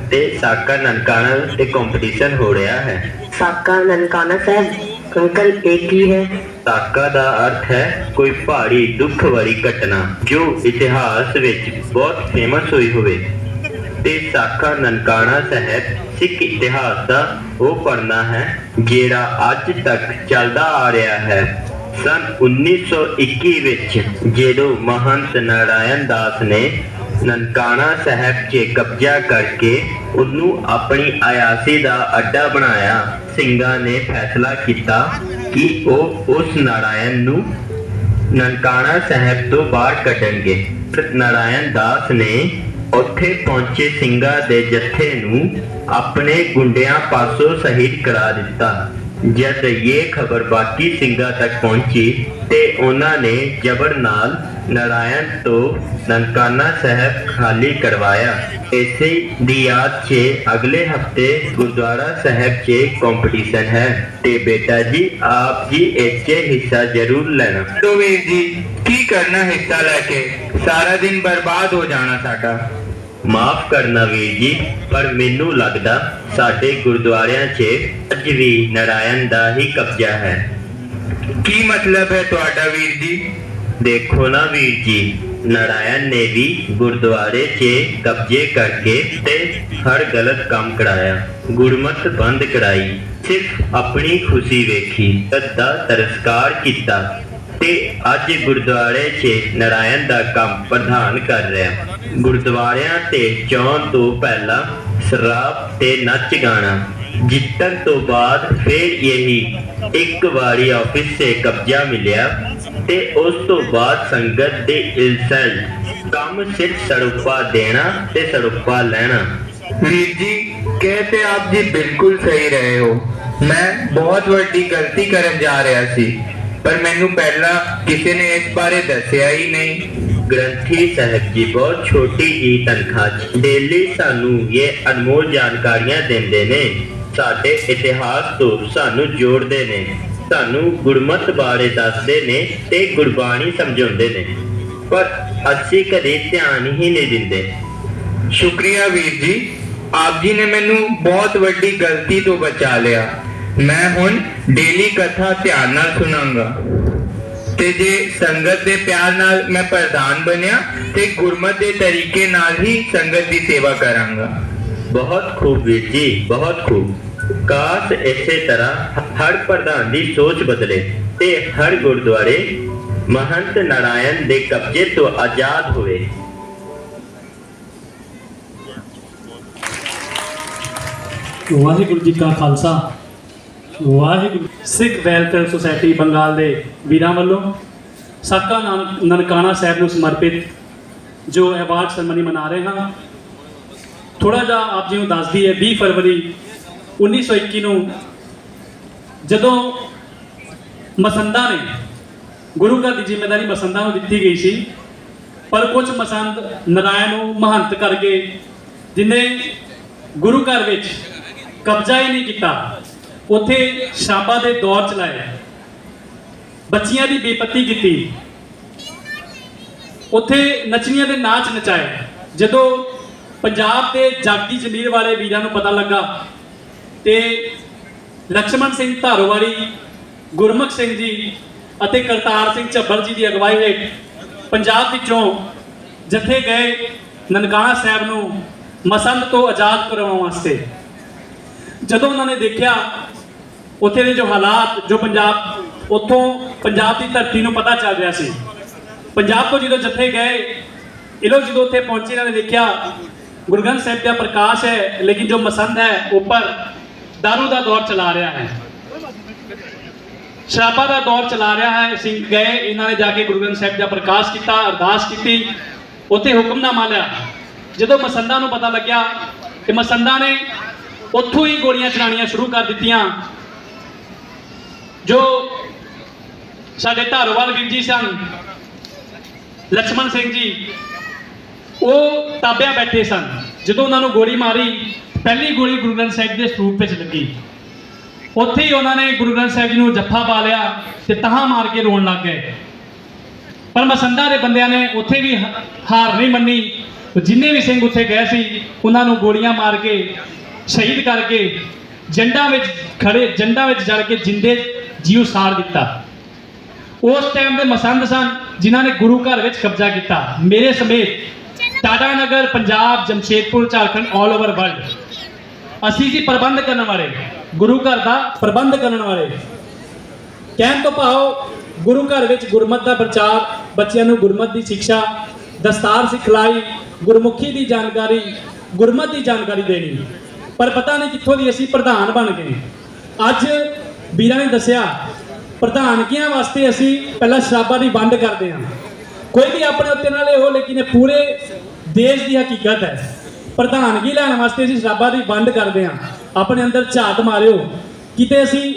ते साका ननकाना ते कंपटीशन हो रहा है। साका ननकाना साहब अंकल एक ही है? साका दा अर्थ है कोई पहाड़ी दुख वाली घटना जो इतिहास विच बहुत फेमस हुई होवे। ते साका ननकाना साहब सिख इतिहास दा वो पढ़ना है जेड़ा अज तक चलदा आ रहा है। सन 1921 विच जेडो महंत नारायण दास ने ननकाना साहब च कब्जा करके उन्नू अपनी अयासी दा अड्डा बनाया, सिंघां ने फैसला किया कि वो उस नारायण नू ननकाना साहब तो बाहर कढणगे। नारायण दास ने उत्थे पहुंचे सिंघां दे जत्थे नू ਆਪਣੇ ਗੁੰਡਿਆਂ ਪਾਸੋਂ ਸ਼ਹੀਦ ਕਰਾ ਦਿੱਤਾ। ਜਦ ਇਹ ਖਬਰ ਬਾਕੀ ਸਿੰਘਾਂ ਤੱਕ ਪਹੁੰਚੀ ਤੇ ਉਹਨਾਂ ਨੇ ਜ਼ਬਰ ਨਾਲ ਨਾਰਾਇਣ ਤੋਂ ਨਨਕਾਣਾ ਸਾਹਿਬ ਖਾਲੀ ਕਰਵਾਇਆ। ਇਸੇ ਦੀ ਯਾਦ 'ਚ ਅਗਲੇ ਹਫਤੇ ਗੁਰਦੁਆਰਾ ਸਾਹਿਬ 'ਚ ਕੰਪੀਟੀਸ਼ਨ ਹੈ ਤੇ ਬੇਟਾ ਜੀ ਆਪ ਜੀ ਇਸ 'ਚ ਹਿੱਸਾ ਜ਼ਰੂਰ ਲੈਣਾ। तो वीर जी की करना हिस्सा लेके सारा दिन बर्बाद हो जाना साडा। ਮਾਫ ਕਰਨਾ ਵੀਰ ਜੀ, ਪਰ ਮੈਨੂੰ ਲੱਗਦਾ ਸਾਡੇ ਗੁਰਦੁਆਰਿਆਂ 'ਚ ਅੱਜ ਵੀ ਨਾਰਾਇਣ ਦਾ ਹੀ ਕਬਜ਼ਾ ਹੈ। की मतलब है तुहाडा वीर जी? देखो ना वीर जी, नारायण ने भी गुरुद्वारे 'ਚ कब्जे करके ते हर गलत काम कराया, गुरमत बंद कराई, सिर्फ अपनी खुशी वेखी, दा तिरस्कार किया ते अज गुरुद्वारे 'ਚ नारायण दा काम प्रधान कर रहा। गुरुद्वारियां ते चौन तो पहला शराब ते नच गाना, जितन तो बाद फिर यही एक बारी ऑफिस से कब्जा मिलिया ते उस तो बाद संगत दे इंसल्ट काम सिर्फ सड़ुपा देना ते सड़ुपा लेना। वीर जी कहते आप जी बिल्कुल सही रहे हो। मैं बहुत बड़ी गलती करन जा रहा सी, पर मैनू पहला किसी ने इस बारे दसिया ही नहीं। ग्रंथी साहब जी बहुत छोटी जी तनख्वाह डेली सानू ये अनमोल जानकारियां देंदे ने, साडे इतिहास तो सानू जोड़दे ने, सानू गुरमत बारे दसदे ने ते गुरबाणी समझाउंदे ने, पर असीं कदे ध्यान ही नहीं दिंदे। शुक्रिया वीर जी, आप जी ने मैनू बहुत बड़ी गलती तो बचा लिया। मैं हुण डेली कथा ध्यान नाल सुनांगा ते जे संगत दे प्यार नाल मैं प्रधान बनिया ते गुरमत दे तरीके नाल ही संगत दी सेवा करांगा। बहुत खूब वीर जी, बहुत खूब। काश इसे तरह हर प्रधान की सोच बदले ते हर गुरुद्वारे महंत नारायण दे कब्जे तो आजाद हुए। वाहिगुरु जी का खालसा वाहिगुरु। सिख वैलफेयर सोसाइटी बंगाल के वीरां वालों साका ननकाना साहब को समर्पित जो अवार्ड सेरेमनी मना रहे हैं, थोड़ा जा आप जी दस दी है 20 फरवरी 1921 ਨੂੰ ਜਦੋਂ ਮਸੰਦਾਂ ਨੇ ਗੁਰੂ ਘਰ ਦੀ ਜ਼ਿੰਮੇਵਾਰੀ ਮਸੰਦਾਂ ਨੂੰ ਦਿੱਤੀ ਗਈ ਸੀ, ਪਰ ਕੁਝ ਮਸੰਦ ਨਾਰਾਇਣ ਨੂੰ ਮਹੰਤ ਕਰਕੇ ਜਿਨੇ ਗੁਰੂ ਘਰ ਵਿੱਚ ਕਬਜ਼ਾ ਹੀ ਨਹੀਂ ਕੀਤਾ, ਉੱਥੇ ਸ਼ਰਾਬਾਂ ਦੇ ਦੌਰ ਚਲਾਏ, ਬੱਚੀਆਂ ਦੀ ਬੇਪੱਤੀ ਕੀਤੀ, ਉੱਥੇ ਨੱਚਣੀਆਂ ਦੇ ਨਾਚ ਨਚਾਏ। ਜਦੋਂ ਪੰਜਾਬ ਦੇ ਜਾਗੀ ਜ਼ਮੀਰ ਵਾਲੇ ਵੀਰਾਂ ਨੂੰ ਪਤਾ ਲੱਗਾ ਤੇ ਲక్ష్మణ ਸਿੰਘ ਧਾਰੋਵਾਲੀ, ਗੁਰਮੁਖ ਸਿੰਘ ਜੀ ਅਤੇ ਕਰਤਾਰ ਸਿੰਘ ਝੱਬਰ ਜੀ ਦੀ ਅਗਵਾਈ ਹੇਠ ਪੰਜਾਬ ਵਿੱਚੋਂ ਜਥੇ ਗਏ ਨਨਕਾਣਾ ਸਾਹਿਬ ਨੂੰ ਮਸੰਦ ਤੋਂ ਆਜ਼ਾਦ ਕਰਵਾਉਣ ਵਾਸਤੇ। ਜਦੋਂ ਉਹਨਾਂ ਨੇ ਦੇਖਿਆ ਉੱਥੇ ਦੇ ਜੋ ਹਾਲਾਤ, ਜੋ ਪੰਜਾਬ ਉੱਥੋਂ ਪੰਜਾਬ ਦੀ ਧਰਤੀ ਨੂੰ ਪਤਾ ਚੱਲ ਰਿਹਾ ਸੀ, ਪੰਜਾਬ ਤੋਂ ਜਦੋਂ ਜਥੇ ਗਏ ਇਹ ਲੋਕ ਜਦੋਂ ਉੱਥੇ ਪਹੁੰਚੇ ਇਹਨਾਂ ਨੇ ਦੇਖਿਆ गुरु ग्रंथ साहिब का प्रकाश है, लेकिन जो मसंद है ऊपर दारू का दौर चला रहा है, शराबा का दौर चला रहा है। सिंह गए, इन्होंने जाके गुरु ग्रंथ साहिब का प्रकाश किया, अरदास की, उत्थे हुक्मनामा लिया। जो मसंदा को पता लग्या कि मसंदा ने उत्थों ही गोलियां चलानियां शुरू कर दित्तियां। जो साडे धारोवाल वीर जी सन लक्ष्मण सिंह जी, वो ताबिया बैठे सन। जो उन्होंने गोली मारी, पहली गोली गुरु ग्रंथ साहिब के स्वरूप में लगी, उत्थे ही उन्होंने गुरु ग्रंथ साहिब जी को जफ्फा पा लिया ते तहां मार के रोन लग गए। पर मसंदा के बंदियां ने उत्थे भी हार नहीं मनी। जिन्ने भी सिंह उत्थे गए सी उन्होंने गोलियां मार के शहीद करके जंडा में खड़े, जंडा में जड़ के जिंदे जीव साड़ दिता। उस टाइम के मसंद सन जिन्होंने गुरु घर में कब्जा किया। मेरे समेत Tata Nagar, Punjab, Jamshedpur, Jharkhand, all over world असी जी प्रबंध करने वाले, गुरु घर का प्रबंध करने वाले। कहने तो भाव गुरु घर में गुरमत का प्रचार, बच्चों को गुरमत की शिक्षा, दस्तार सिखलाई, गुरमुखी की जानकारी, गुरमत की जानकारी देनी। पर पता नहीं कितों की असी प्रधान बन गए। अज वीरां ने दसिया प्रधानगियां वास्ते असी पहला शराबां की वंड करते हैं। कोई भी अपने उत्ते नाल हो, लेकिन पूरे देश की हकीकत है। ਪ੍ਰਧਾਨਗੀ ਲੈਣ ਵਾਸਤੇ ਅਸੀਂ ਸ਼ਰਾਬਾਂ ਦੀ ਵੰਡ ਕਰਦੇ ਹਾਂ, ਆਪਣੇ ਅੰਦਰ ਝਾਤ ਮਾਰਿਓ ਕਿਤੇ ਅਸੀਂ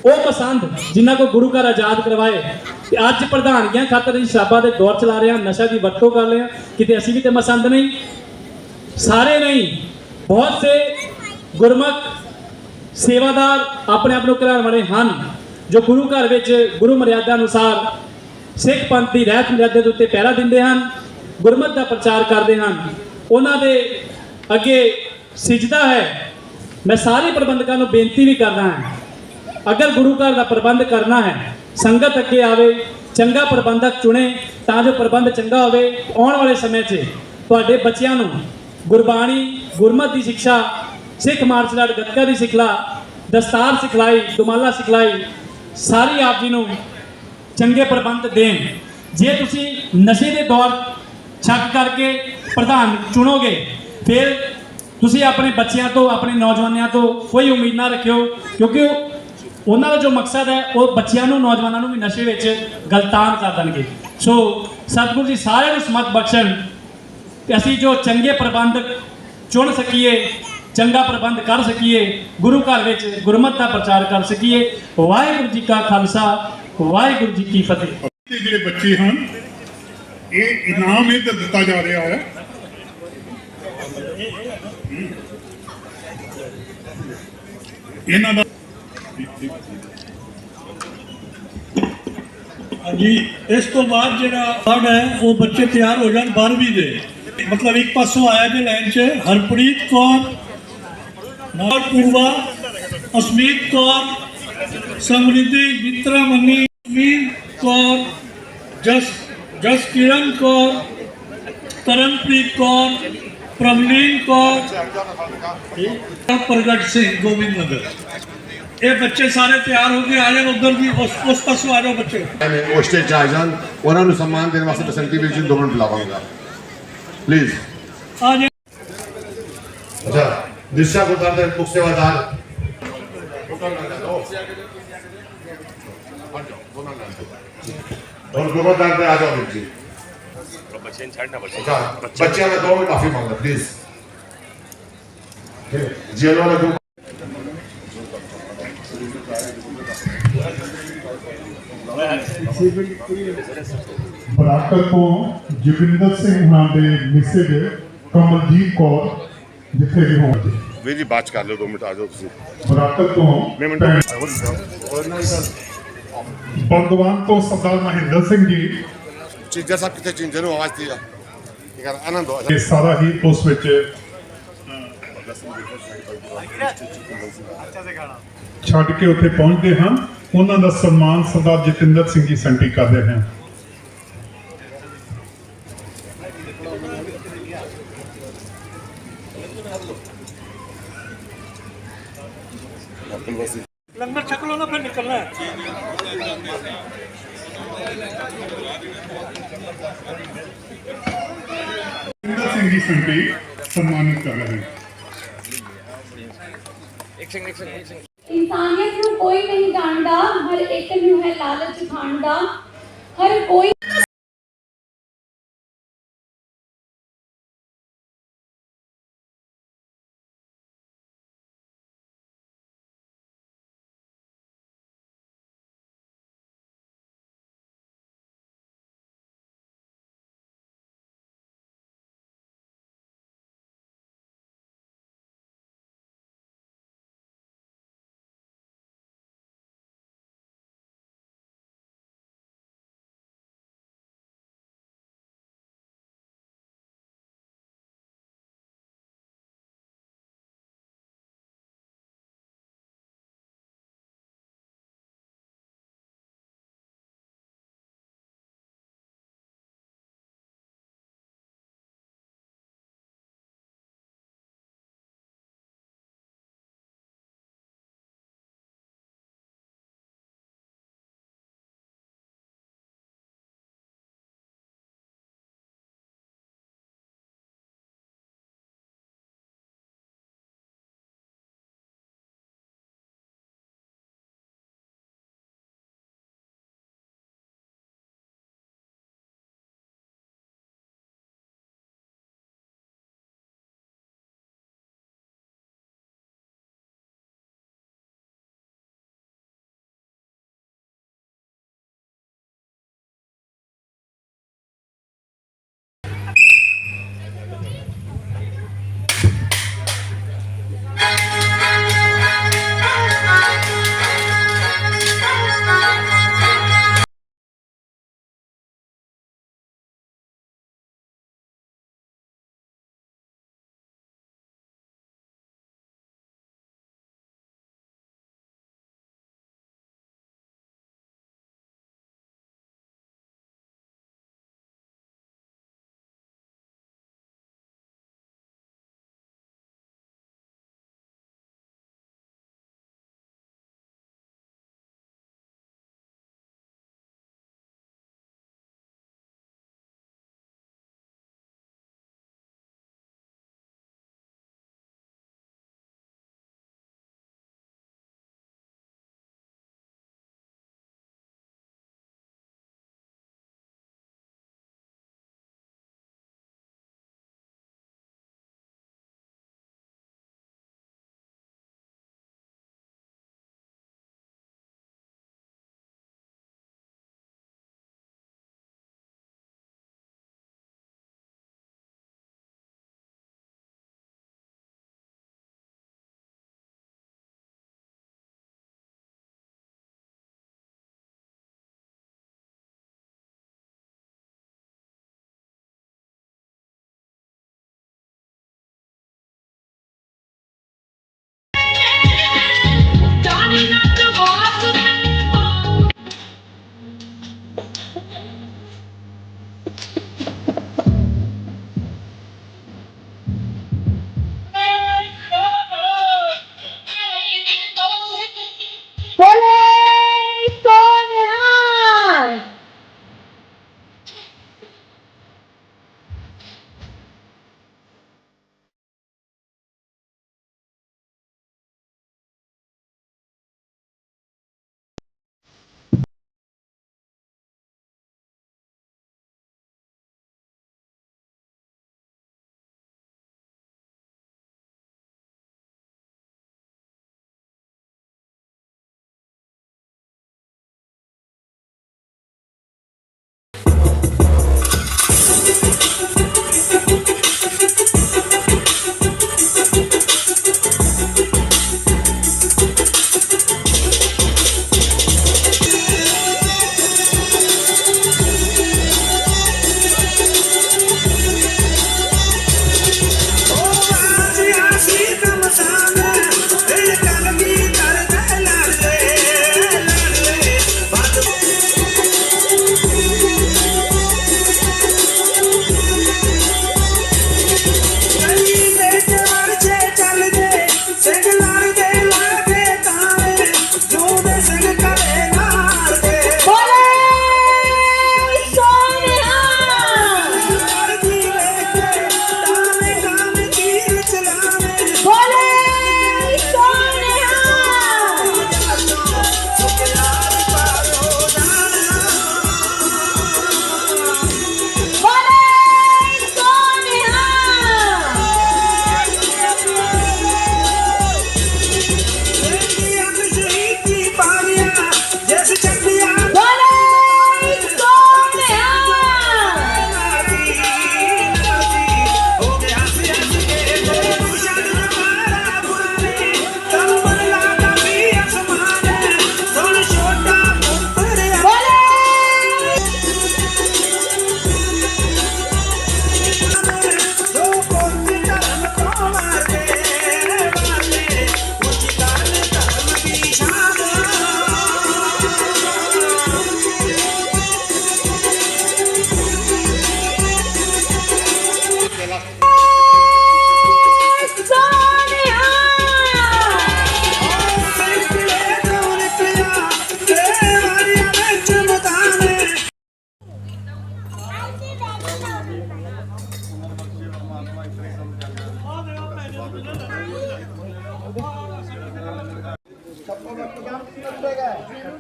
ਉਹ ਪਸੰਦ ਜਿਨ੍ਹਾਂ ਕੋ ਗੁਰੂ ਘਰ ਆਜ਼ਾਦ ਕਰਵਾਏ ਤੇ ਅੱਜ ਪ੍ਰਧਾਨਗੀਆਂ ਖਾਤਰ ਅਸੀਂ ਸ਼ਰਾਬਾਂ ਦੇ ਦੌਰ ਚਲਾ ਰਹੇ ਹਾਂ, ਨਸ਼ਾ ਦੀ ਵਰਤੋਂ ਕਰ ਰਹੇ ਹਾਂ, ਕਿਤੇ ਅਸੀਂ ਵੀ ਤੇ ਪਸੰਦ ਨਹੀਂ, ਸਾਰੇ ਨਹੀਂ, ਬਹੁਤ ਸੇ ਗੁਰਮੁਖ ਸੇਵਾਦਾਰ ਆਪਣੇ ਆਪ ਨੂੰ ਘਰਾਣ ਵਾਲੇ ਹਨ ਜੋ ਗੁਰੂ ਘਰ ਵਿੱਚ ਗੁਰੂ ਮਰਿਆਦਾ ਅਨੁਸਾਰ ਸਿੱਖ ਪੰਥ ਦੀ ਰਹਿਤ ਮਰਿਆਦਾ ਦੇ ਉੱਤੇ ਪਹਿਰਾ ਦਿੰਦੇ ਹਨ, ਗੁਰਮਤਿ ਦਾ ਪ੍ਰਚਾਰ ਕਰਦੇ ਹਨ। ਉਹਨਾਂ ਦੇ ਅੱਗੇ ਸਿਜਦਾ ਹੈ। ਮੈਂ ਸਾਰੇ ਪ੍ਰਬੰਧਕਾਂ ਨੂੰ ਬੇਨਤੀ ਵੀ ਕਰਦਾ ਹਾਂ, ਅਗਰ ਗੁਰੂ ਘਰ ਦਾ ਪ੍ਰਬੰਧ ਕਰਨਾ ਹੈ ਸੰਗਤ ਅੱਗੇ ਆਵੇ, ਚੰਗਾ ਪ੍ਰਬੰਧਕ ਚੁਣੇ ਤਾਂ ਜੋ ਪ੍ਰਬੰਧ ਚੰਗਾ ਹੋਵੇ। ਆਉਣ ਵਾਲੇ ਸਮੇਂ 'ਚ ਤੁਹਾਡੇ ਬੱਚਿਆਂ ਨੂੰ ਗੁਰਬਾਣੀ, ਗੁਰਮਤਿ ਦੀ ਸਿੱਖਿਆ, ਸਿੱਖ ਮਾਰਸ਼ਲ ਆਰਟ, ਗੱਤਕਾ ਦੀ ਸਿਖਲਾ, ਦਸਤਾਰ ਸਿਖਲਾਈ, ਦੁਮਾਲਾ ਸਿਖਲਾਈ ਸਾਰੀ ਆਪ ਜੀ ਨੂੰ ਚੰਗੇ ਪ੍ਰਬੰਧ ਦੇਣ। ਜੇ ਤੁਸੀਂ ਨਸ਼ੇ ਦੇ ਦੌਰ ਛੱਡ ਕਰਕੇ ਪ੍ਰਧਾਨ ਚੁਣੋਗੇ ਫਿਰ ਤੁਸੀਂ ਆਪਣੇ ਬੱਚਿਆਂ ਤੋਂ, ਆਪਣੇ ਨੌਜਵਾਨਾਂ ਤੋਂ ਕੋਈ ਉਮੀਦ ਨਾ ਰੱਖਿਓ, ਕਿਉਂਕਿ ਉਹਨਾਂ ਦਾ ਜੋ ਮਕਸਦ ਹੈ ਉਹ ਬੱਚਿਆਂ ਨੂੰ, ਨੌਜਵਾਨਾਂ ਨੂੰ ਵੀ ਨਸ਼ੇ ਵਿੱਚ ਗਲਤਾਨ ਕਰ ਦੇਣਗੇ। ਸੋ ਸਤਿਗੁਰੂ ਜੀ ਸਾਰਿਆਂ ਨੂੰ ਸਮਤ ਬਖਸ਼ਣ ਕਿ ਅਸੀਂ ਜੋ ਚੰਗੇ ਪ੍ਰਬੰਧਕ ਚੁਣ ਸਕੀਏ, ਚੰਗਾ ਪ੍ਰਬੰਧ ਕਰ ਸਕੀਏ, ਗੁਰੂ ਘਰ ਵਿੱਚ ਗੁਰਮਤਿ ਦਾ ਪ੍ਰਚਾਰ ਕਰ ਸਕੀਏ। ਵਾਹਿਗੁਰੂ ਜੀ ਕਾ ਖਾਲਸਾ, ਵਾਹਿਗੁਰੂ ਜੀ ਕੀ ਫਤਿਹ। ਜਿਹੜੇ ਬੱਚੇ ਹਨ ਇਹ ਇਨਾਮ ਇਹ ਦਿੱਤਾ ਜਾ ਰਿਹਾ ਹੈ। ਇਹਨਾਂ ਦਾ जी इस तो बाद जो अवार्ड है वो बच्चे तैयार हो जाए 12वीं दे, मतलब एक पासों आया जे लाइन च हरप्रीत कौर, पूर्वा, असमीत कौर, समृद्धि, मित्रा मनी, मीर कौर, जस किरण कौर, तरनप्रीत कौर, प्रमलीन कौर, प्रगट सिंह, गोविंद नगर। ये बच्चे सारे तैयार हो गए, आ जाए उधर भी उस पासों आ जाओ बच्चे। वो स्टेज आ जान, उन्होंने सम्मान देने वास्ते प्रेजेंटी भी 2 मिनट बुलावांगा प्लीज। आ जाए। अच्छा दिशा को दर्द मुख सेवादार और गुरुदार पे आ जाओ जी। बच्चे छाड़ना बच्चा बच्चे में 2 मिनट माफी मांगना प्लीज। जेल वाला ग्रुप ਬਰਾਕਰ ਤੋਂ ਜੋਗਿੰਦਰ ਸਿੰਘ ਹੁਣਾਂ ਦੇ ਮਿਸੇਜ ਕਮਲਜੀਤ ਕੌਰ ਜਿੱਥੇ ਵੀ ਹੋਣ ਵੀਰ ਜੀ ਬਾਤ ਕਰ ਲਓ 2 ਮਿੰਟ ਆ ਜਾਓ ਤੁਸੀਂ। ਬਰਾਕਰ ਤੋਂ ਬੰਦਵਾਨ ਤੋਂ ਸਰਦਾਰ ਮਹਿੰਦਰ ਸਿੰਘ ਜੀ ਚੀਜ਼ਾਂ ਸਭ ਕਿਤੇ ਚਿੰਜੇ ਨੂੰ ਆਵਾਜ਼ ਦੀ ਆ ਯਾਰ ਆਨੰਦ ਹੋ ਇਹ ਸਾਰਾ ਹੀ ਉਸ ਵਿੱਚ ਛੱਡ ਕੇ ਉੱਥੇ ਪਹੁੰਚਦੇ ਹਨ। ਉਹਨਾਂ ਦਾ ਸਨਮਾਨ ਸਰਦਾਰ ਜਤਿੰਦਰ ਸਿੰਘ ਜੀ ਸੈਂਟੀ ਕਰਦੇ ਹਨ। लंगर छक लो ना फिर निकलना है। जतिंदर सिंह जी सैंटी सम्मानित कर रहे हैं। इंसानियत ਨੂੰ ਕੋਈ ਨਹੀਂ ਜਾਣਦਾ, ਹਰ ਇੱਕ ਨੂੰ ਹੈ ਲਾਲਚ ਖਾਣ ਦਾ, ਹਰ ਕੋਈ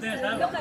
हैं सर